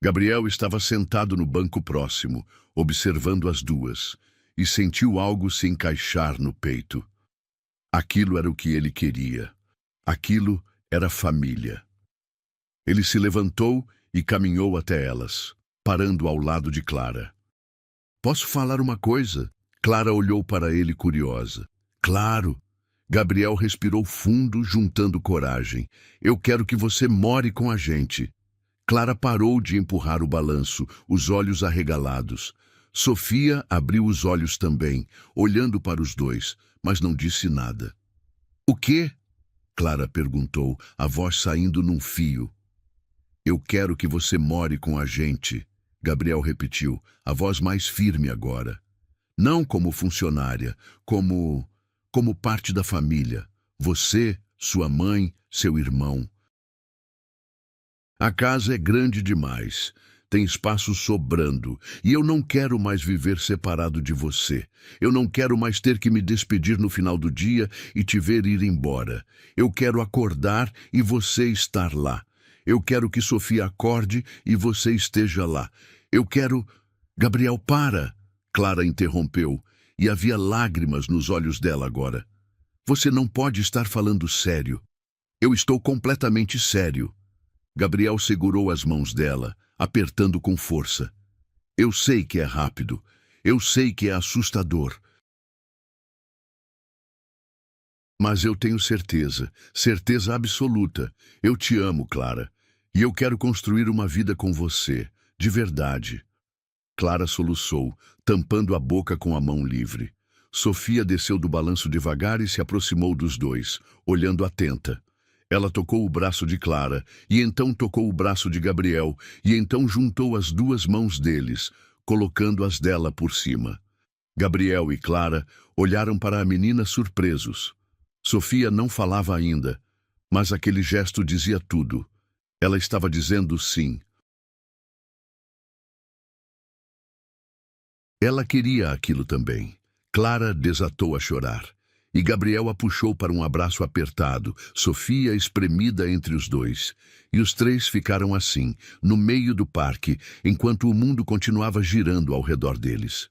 Gabriel estava sentado no banco próximo, observando as duas, e sentiu algo se encaixar no peito. Aquilo era o que ele queria. Aquilo era família. Ele se levantou e caminhou até elas, parando ao lado de Clara. Posso falar uma coisa? Clara olhou para ele curiosa. Claro. Gabriel respirou fundo, juntando coragem. Eu quero que você more com a gente. Clara parou de empurrar o balanço, os olhos arregalados. Sofia abriu os olhos também, olhando para os dois, mas não disse nada. O quê? Clara perguntou, a voz saindo num fio. Eu quero que você more com a gente, Gabriel repetiu, a voz mais firme agora. Não como funcionária, como parte da família. Você, sua mãe, seu irmão. A casa é grande demais. Tem espaço sobrando. E eu não quero mais viver separado de você. Eu não quero mais ter que me despedir no final do dia e te ver ir embora. Eu quero acordar e você estar lá. Eu quero que Sofia acorde e você esteja lá. Eu quero... Gabriel, para! Clara interrompeu, e havia lágrimas nos olhos dela agora. Você não pode estar falando sério. Eu estou completamente sério. Gabriel segurou as mãos dela, apertando com força. Eu sei que é rápido. Eu sei que é assustador. Mas eu tenho certeza, certeza absoluta. Eu te amo, Clara. E eu quero construir uma vida com você, de verdade. Clara soluçou, tampando a boca com a mão livre. Sofia desceu do balanço devagar e se aproximou dos dois, olhando atenta. Ela tocou o braço de Clara, e então tocou o braço de Gabriel, e então juntou as duas mãos deles, colocando as dela por cima. Gabriel e Clara olharam para a menina surpresos. Sofia não falava ainda, mas aquele gesto dizia tudo. Ela estava dizendo sim. Ela queria aquilo também. Clara desatou a chorar. E Gabriel a puxou para um abraço apertado, Sofia espremida entre os dois. E os três ficaram assim, no meio do parque, enquanto o mundo continuava girando ao redor deles.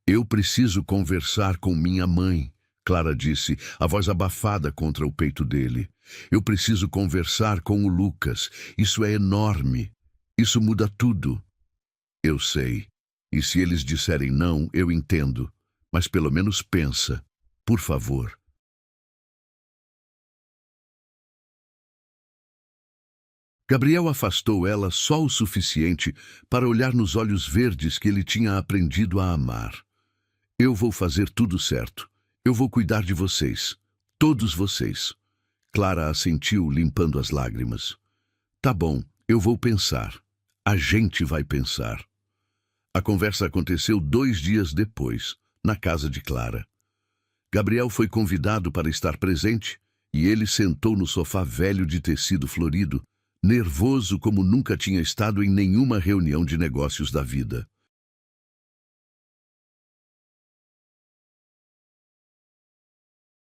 Eu preciso conversar com minha mãe, Clara disse, a voz abafada contra o peito dele. Eu preciso conversar com o Lucas. Isso é enorme. Isso muda tudo. Eu sei. E se eles disserem não, eu entendo. Mas pelo menos pensa. Por favor. Gabriel afastou ela só o suficiente para olhar nos olhos verdes que ele tinha aprendido a amar. Eu vou fazer tudo certo. Eu vou cuidar de vocês. Todos vocês. Clara assentiu, limpando as lágrimas. Tá bom, eu vou pensar. A gente vai pensar. A conversa aconteceu 2 dias depois, na casa de Clara. Gabriel foi convidado para estar presente e ele sentou no sofá velho de tecido florido, nervoso como nunca tinha estado em nenhuma reunião de negócios da vida.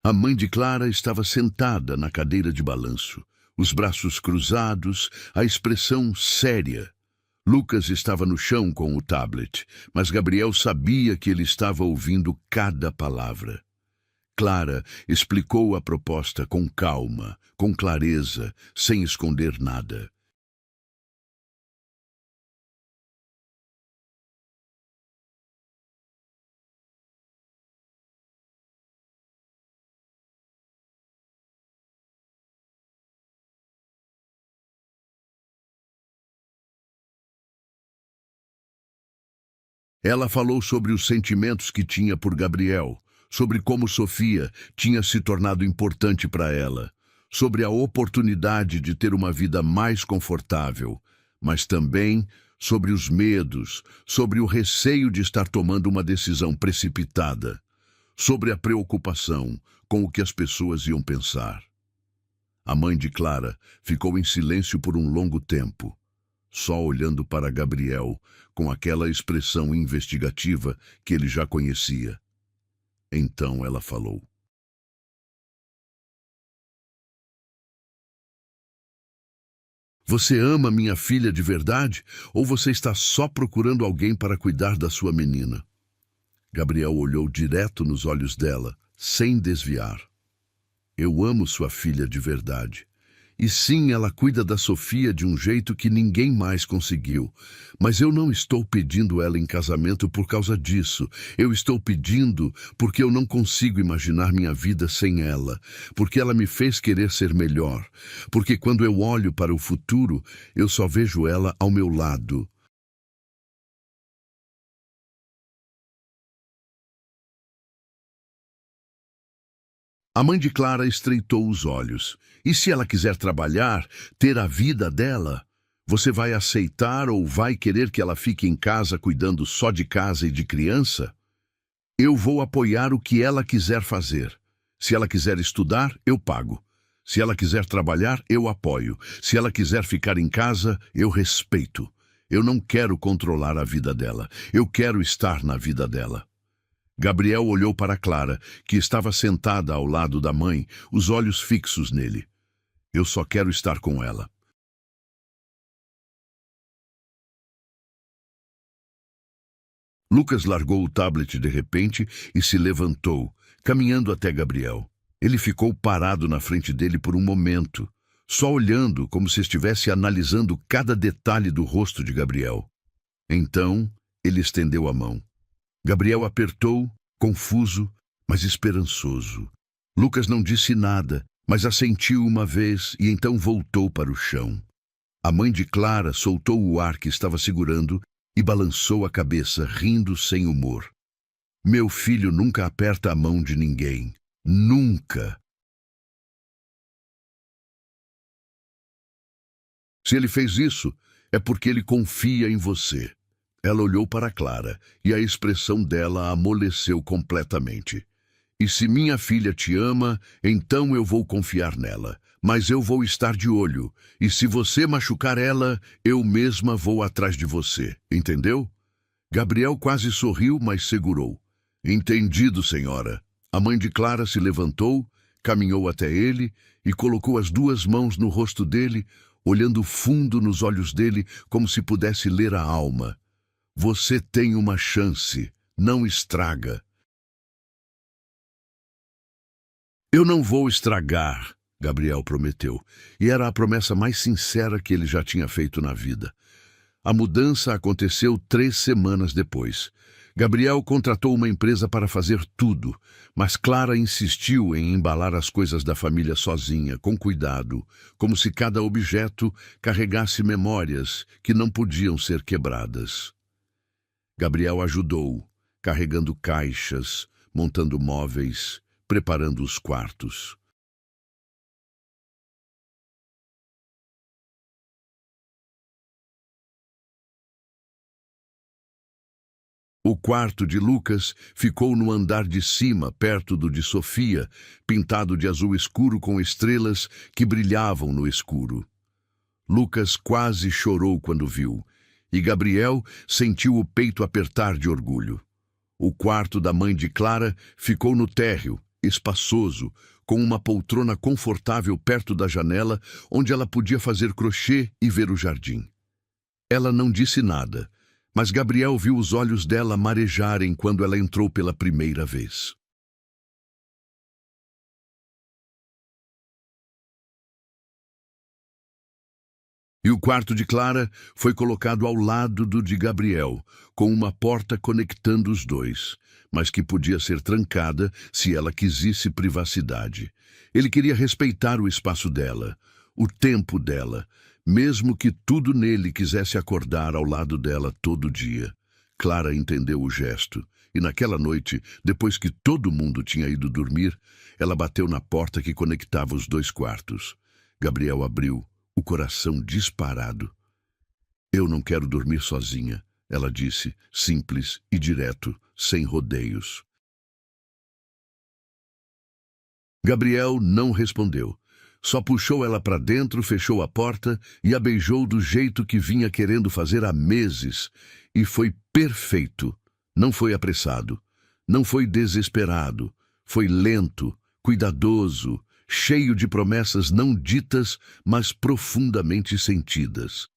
A mãe de Clara estava sentada na cadeira de balanço, os braços cruzados, a expressão séria. Lucas estava no chão com o tablet, mas Gabriel sabia que ele estava ouvindo cada palavra. Clara explicou a proposta com calma, com clareza, sem esconder nada. Ela falou sobre os sentimentos que tinha por Gabriel, sobre como Sofia tinha se tornado importante para ela, sobre a oportunidade de ter uma vida mais confortável, mas também sobre os medos, sobre o receio de estar tomando uma decisão precipitada, sobre a preocupação com o que as pessoas iam pensar. A mãe de Clara ficou em silêncio por um longo tempo, só olhando para Gabriel com aquela expressão investigativa que ele já conhecia. Então ela falou: "Você ama minha filha de verdade, ou você está só procurando alguém para cuidar da sua menina?" Gabriel olhou direto nos olhos dela, sem desviar. "Eu amo sua filha de verdade. E sim, ela cuida da Sofia de um jeito que ninguém mais conseguiu. Mas eu não estou pedindo ela em casamento por causa disso. Eu estou pedindo porque eu não consigo imaginar minha vida sem ela. Porque ela me fez querer ser melhor. Porque quando eu olho para o futuro, eu só vejo ela ao meu lado." A mãe de Clara estreitou os olhos. "E se ela quiser trabalhar, ter a vida dela, você vai aceitar ou vai querer que ela fique em casa cuidando só de casa e de criança? Eu vou apoiar o que ela quiser fazer. Se ela quiser estudar, eu pago. Se ela quiser trabalhar, eu apoio. Se ela quiser ficar em casa, eu respeito. Eu não quero controlar a vida dela. Eu quero estar na vida dela." Gabriel olhou para Clara, que estava sentada ao lado da mãe, os olhos fixos nele. "Eu só quero estar com ela." Lucas largou o tablet de repente e se levantou, caminhando até Gabriel. Ele ficou parado na frente dele por um momento, só olhando como se estivesse analisando cada detalhe do rosto de Gabriel. Então, ele estendeu a mão. Gabriel apertou, confuso, mas esperançoso. Lucas não disse nada, mas assentiu uma vez e então voltou para o chão. A mãe de Clara soltou o ar que estava segurando e balançou a cabeça, rindo sem humor. "Meu filho nunca aperta a mão de ninguém. Nunca. Se ele fez isso, é porque ele confia em você." Ela olhou para Clara e a expressão dela amoleceu completamente. "E se minha filha te ama, então eu vou confiar nela. Mas eu vou estar de olho. E se você machucar ela, eu mesma vou atrás de você. Entendeu?" Gabriel quase sorriu, mas segurou. "Entendido, senhora." A mãe de Clara se levantou, caminhou até ele e colocou as duas mãos no rosto dele, olhando fundo nos olhos dele como se pudesse ler a alma. "Você tem uma chance. Não estraga." "Eu não vou estragar", Gabriel prometeu, e era a promessa mais sincera que ele já tinha feito na vida. A mudança aconteceu 3 semanas depois. Gabriel contratou uma empresa para fazer tudo, mas Clara insistiu em embalar as coisas da família sozinha, com cuidado, como se cada objeto carregasse memórias que não podiam ser quebradas. Gabriel ajudou, carregando caixas, montando móveis, preparando os quartos. O quarto de Lucas ficou no andar de cima, perto do de Sofia, pintado de azul escuro com estrelas que brilhavam no escuro. Lucas quase chorou quando viu, e Gabriel sentiu o peito apertar de orgulho. O quarto da mãe de Clara ficou no térreo, espaçoso, com uma poltrona confortável perto da janela, onde ela podia fazer crochê e ver o jardim. Ela não disse nada, mas Gabriel viu os olhos dela marejarem quando ela entrou pela primeira vez. E o quarto de Clara foi colocado ao lado do de Gabriel, com uma porta conectando os dois, mas que podia ser trancada se ela quisesse privacidade. Ele queria respeitar o espaço dela, o tempo dela, mesmo que tudo nele quisesse acordar ao lado dela todo dia. Clara entendeu o gesto, e naquela noite, depois que todo mundo tinha ido dormir, ela bateu na porta que conectava os dois quartos. Gabriel abriu, o coração disparado. "Eu não quero dormir sozinha", ela disse, simples e direto, sem rodeios. Gabriel não respondeu. Só puxou ela para dentro, fechou a porta e a beijou do jeito que vinha querendo fazer há meses. E foi perfeito. Não foi apressado. Não foi desesperado. Foi lento, cuidadoso, cheio de promessas não ditas, mas profundamente sentidas.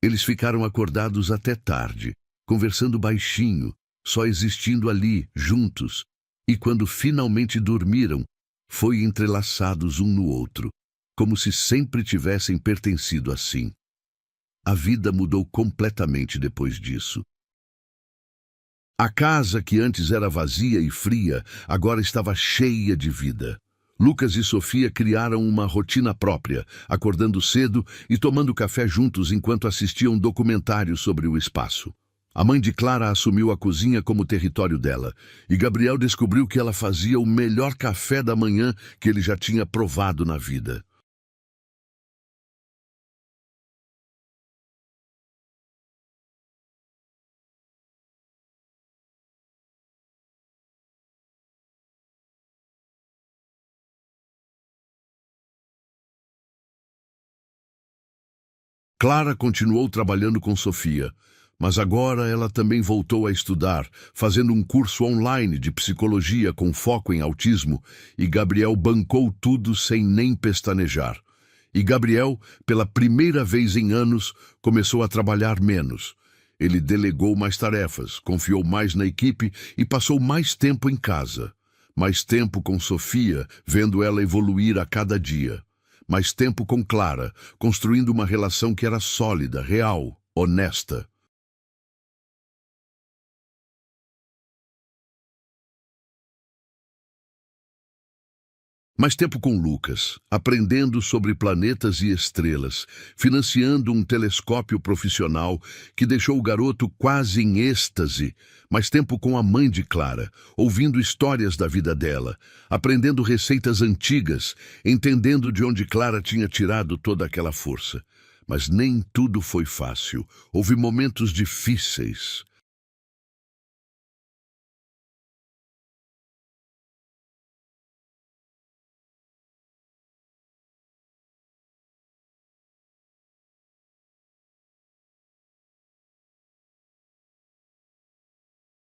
Eles ficaram acordados até tarde, conversando baixinho, só existindo ali, juntos. E quando finalmente dormiram, foi entrelaçados um no outro, como se sempre tivessem pertencido assim. A vida mudou completamente depois disso. A casa, que antes era vazia e fria, agora estava cheia de vida. Lucas e Sofia criaram uma rotina própria, acordando cedo e tomando café juntos enquanto assistiam documentários sobre o espaço. A mãe de Clara assumiu a cozinha como território dela, e Gabriel descobriu que ela fazia o melhor café da manhã que ele já tinha provado na vida. Clara continuou trabalhando com Sofia, mas agora ela também voltou a estudar, fazendo um curso online de psicologia com foco em autismo, e Gabriel bancou tudo sem nem pestanejar. E Gabriel, pela primeira vez em anos, começou a trabalhar menos. Ele delegou mais tarefas, confiou mais na equipe e passou mais tempo em casa. Mais tempo com Sofia, vendo ela evoluir a cada dia. Mais tempo com Clara, construindo uma relação que era sólida, real, honesta. Mais tempo com Lucas, aprendendo sobre planetas e estrelas, financiando um telescópio profissional que deixou o garoto quase em êxtase. Mais tempo com a mãe de Clara, ouvindo histórias da vida dela, aprendendo receitas antigas, entendendo de onde Clara tinha tirado toda aquela força. Mas nem tudo foi fácil. Houve momentos difíceis.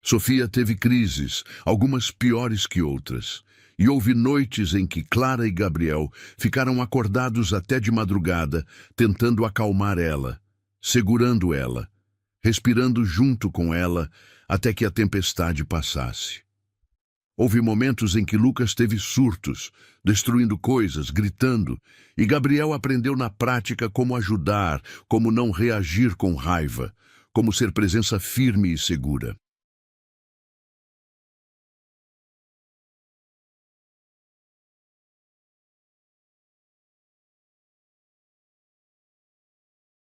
Sofia teve crises, algumas piores que outras. E houve noites em que Clara e Gabriel ficaram acordados até de madrugada, tentando acalmar ela, segurando ela, respirando junto com ela até que a tempestade passasse. Houve momentos em que Lucas teve surtos, destruindo coisas, gritando, e Gabriel aprendeu na prática como ajudar, como não reagir com raiva, como ser presença firme e segura.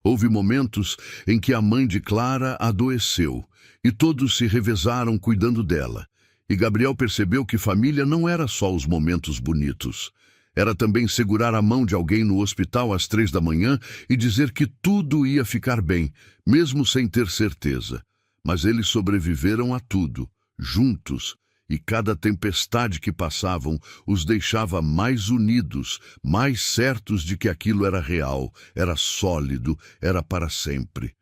Houve momentos em que a mãe de Clara adoeceu e todos se revezaram cuidando dela. E Gabriel percebeu que família não era só os momentos bonitos. Era também segurar a mão de alguém no hospital às 3 da manhã e dizer que tudo ia ficar bem, mesmo sem ter certeza. Mas eles sobreviveram a tudo, juntos, e cada tempestade que passavam os deixava mais unidos, mais certos de que aquilo era real, era sólido, era para sempre.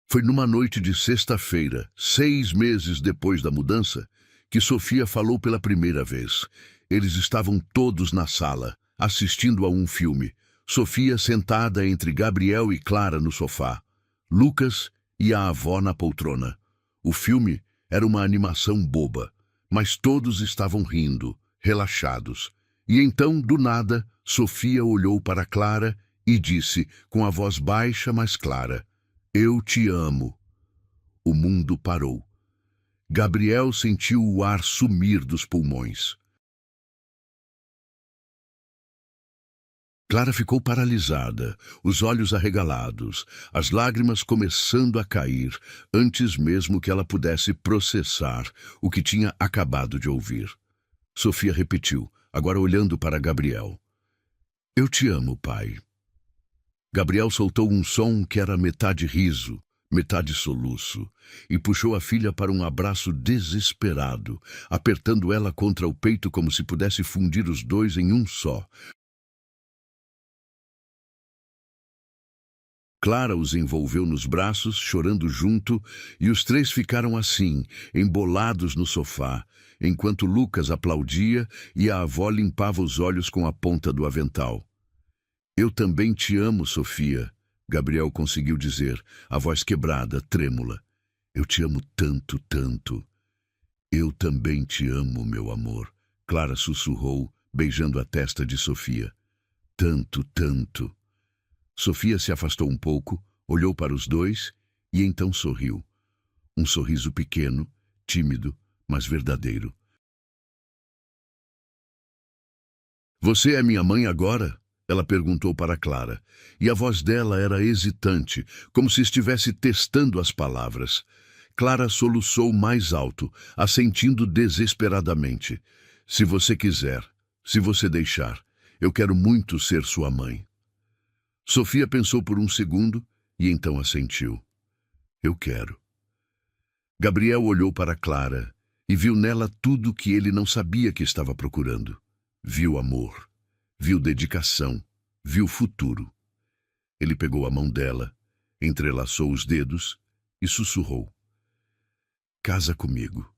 Foi numa noite de sexta-feira, 6 meses depois da mudança, que Sofia falou pela primeira vez. Eles estavam todos na sala, assistindo a um filme. Sofia sentada entre Gabriel e Clara no sofá. Lucas e a avó na poltrona. O filme era uma animação boba, mas todos estavam rindo, relaxados. E então, do nada, Sofia olhou para Clara e disse, com a voz baixa, mas clara: "Eu te amo." O mundo parou. Gabriel sentiu o ar sumir dos pulmões. Clara ficou paralisada, os olhos arregalados, as lágrimas começando a cair, antes mesmo que ela pudesse processar o que tinha acabado de ouvir. Sofia repetiu, agora olhando para Gabriel. Eu te amo, pai. Gabriel soltou um som que era metade riso, metade soluço, e puxou a filha para um abraço desesperado, apertando ela contra o peito como se pudesse fundir os dois em um só. Clara os envolveu nos braços, chorando junto, e os três ficaram assim, embolados no sofá, enquanto Lucas aplaudia e a avó limpava os olhos com a ponta do avental. Eu também te amo, Sofia, Gabriel conseguiu dizer, a voz quebrada, trêmula. Eu te amo tanto, tanto. Eu também te amo, meu amor, Clara sussurrou, beijando a testa de Sofia. Tanto, tanto. Sofia se afastou um pouco, olhou para os dois e então sorriu. Um sorriso pequeno, tímido, mas verdadeiro. Você é minha mãe agora? Ela perguntou para Clara, e a voz dela era hesitante, como se estivesse testando as palavras. Clara soluçou mais alto, assentindo desesperadamente. Se você quiser, se você deixar, eu quero muito ser sua mãe. Sofia pensou por um segundo e então assentiu. Eu quero. Gabriel olhou para Clara e viu nela tudo o que ele não sabia que estava procurando. Viu amor, viu dedicação, viu futuro. Ele pegou a mão dela, entrelaçou os dedos e sussurrou. Casa comigo.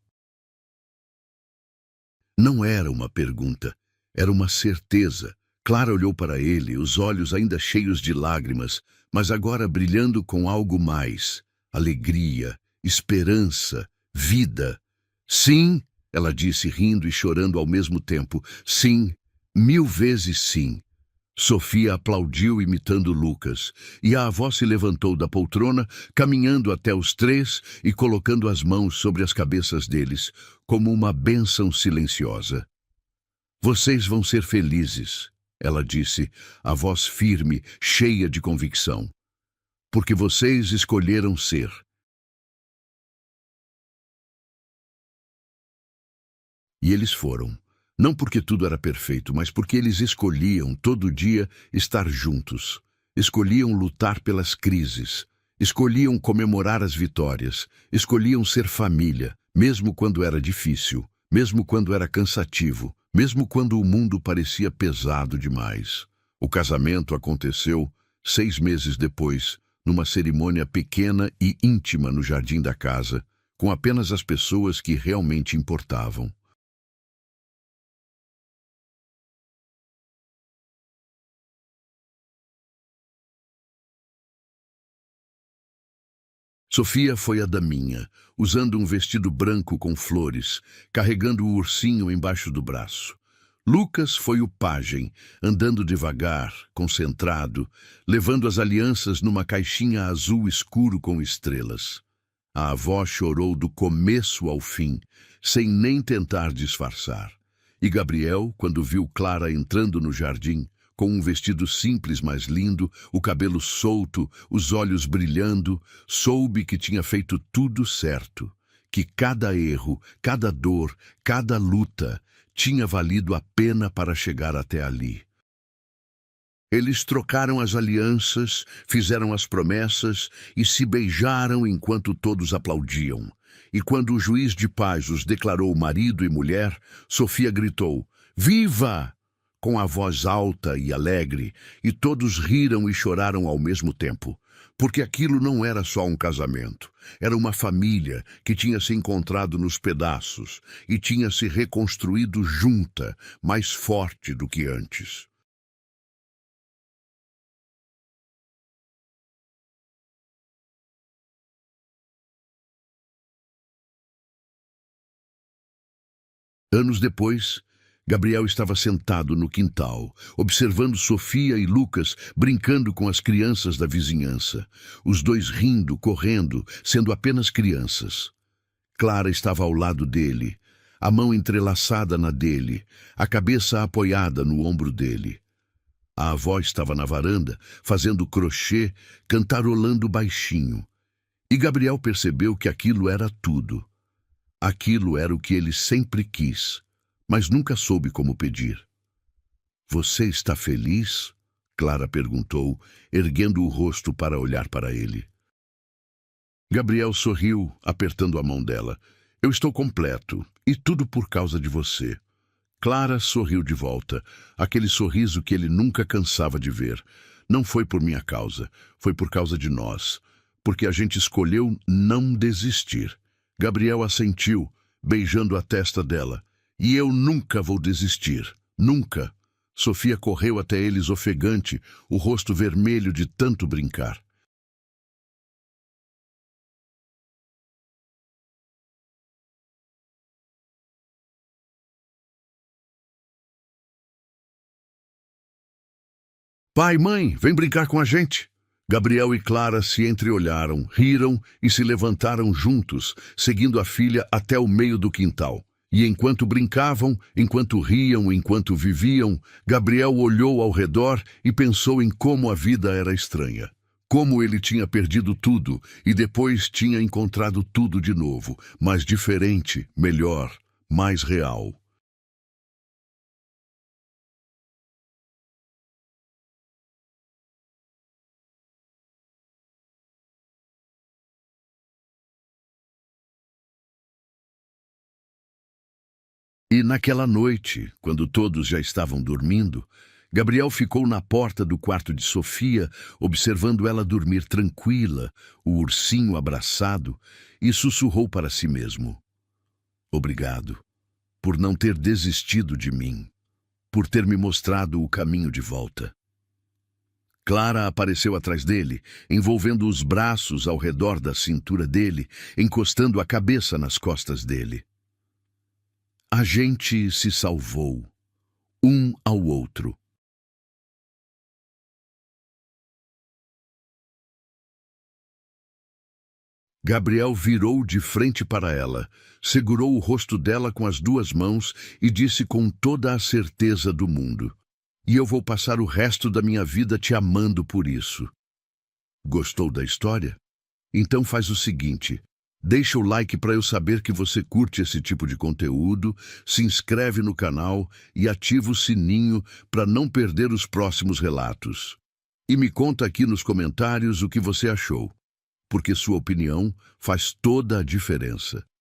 Não era uma pergunta, era uma certeza. Clara olhou para ele, os olhos ainda cheios de lágrimas, mas agora brilhando com algo mais. Alegria, esperança, vida. Sim, ela disse rindo e chorando ao mesmo tempo. Sim, 1000 vezes sim. Sofia aplaudiu imitando Lucas, e a avó se levantou da poltrona, caminhando até os três e colocando as mãos sobre as cabeças deles, como uma bênção silenciosa. Vocês vão ser felizes. Ela disse, a voz firme, cheia de convicção. Porque vocês escolheram ser. E eles foram. Não porque tudo era perfeito, mas porque eles escolhiam, todo dia, estar juntos. Escolhiam lutar pelas crises. Escolhiam comemorar as vitórias. Escolhiam ser família, mesmo quando era difícil, mesmo quando era cansativo. Mesmo quando o mundo parecia pesado demais. O casamento aconteceu 6 meses depois, numa cerimônia pequena e íntima no jardim da casa, com apenas as pessoas que realmente importavam. Sofia foi a daminha, usando um vestido branco com flores, carregando o ursinho embaixo do braço. Lucas foi o pajem, andando devagar, concentrado, levando as alianças numa caixinha azul escuro com estrelas. A avó chorou do começo ao fim, sem nem tentar disfarçar. E Gabriel, quando viu Clara entrando no jardim, com um vestido simples, mas lindo, o cabelo solto, os olhos brilhando, soube que tinha feito tudo certo, que cada erro, cada dor, cada luta tinha valido a pena para chegar até ali. Eles trocaram as alianças, fizeram as promessas e se beijaram enquanto todos aplaudiam. E quando o juiz de paz os declarou marido e mulher, Sofia gritou, "Viva!" com a voz alta e alegre, e todos riram e choraram ao mesmo tempo, porque aquilo não era só um casamento, era uma família que tinha se encontrado nos pedaços e tinha se reconstruído junta, mais forte do que antes. Anos depois, Gabriel estava sentado no quintal, observando Sofia e Lucas brincando com as crianças da vizinhança, os dois rindo, correndo, sendo apenas crianças. Clara estava ao lado dele, a mão entrelaçada na dele, a cabeça apoiada no ombro dele. A avó estava na varanda, fazendo crochê, cantarolando baixinho. E Gabriel percebeu que aquilo era tudo. Aquilo era o que ele sempre quis, mas nunca soube como pedir. "Você está feliz?" Clara perguntou, erguendo o rosto para olhar para ele. Gabriel sorriu, apertando a mão dela. "Eu estou completo, e tudo por causa de você." Clara sorriu de volta, aquele sorriso que ele nunca cansava de ver. "Não foi por minha causa, foi por causa de nós, porque a gente escolheu não desistir." Gabriel assentiu, beijando a testa dela. "E eu nunca vou desistir, nunca." Sofia correu até eles ofegante, o rosto vermelho de tanto brincar. "Pai, mãe, vem brincar com a gente." Gabriel e Clara se entreolharam, riram e se levantaram juntos, seguindo a filha até o meio do quintal. E enquanto brincavam, enquanto riam, enquanto viviam, Gabriel olhou ao redor e pensou em como a vida era estranha. Como ele tinha perdido tudo e depois tinha encontrado tudo de novo, mas diferente, melhor, mais real. E naquela noite, quando todos já estavam dormindo, Gabriel ficou na porta do quarto de Sofia, observando ela dormir tranquila, o ursinho abraçado, e sussurrou para si mesmo: "Obrigado por não ter desistido de mim, por ter me mostrado o caminho de volta." Clara apareceu atrás dele, envolvendo os braços ao redor da cintura dele, encostando a cabeça nas costas dele. "A gente se salvou, um ao outro." Gabriel virou de frente para ela, segurou o rosto dela com as duas mãos e disse com toda a certeza do mundo: "E eu vou passar o resto da minha vida te amando por isso." Gostou da história? Então faz o seguinte: deixa o like para eu saber que você curte esse tipo de conteúdo, se inscreve no canal e ativa o sininho para não perder os próximos relatos. E me conta aqui nos comentários o que você achou, porque sua opinião faz toda a diferença.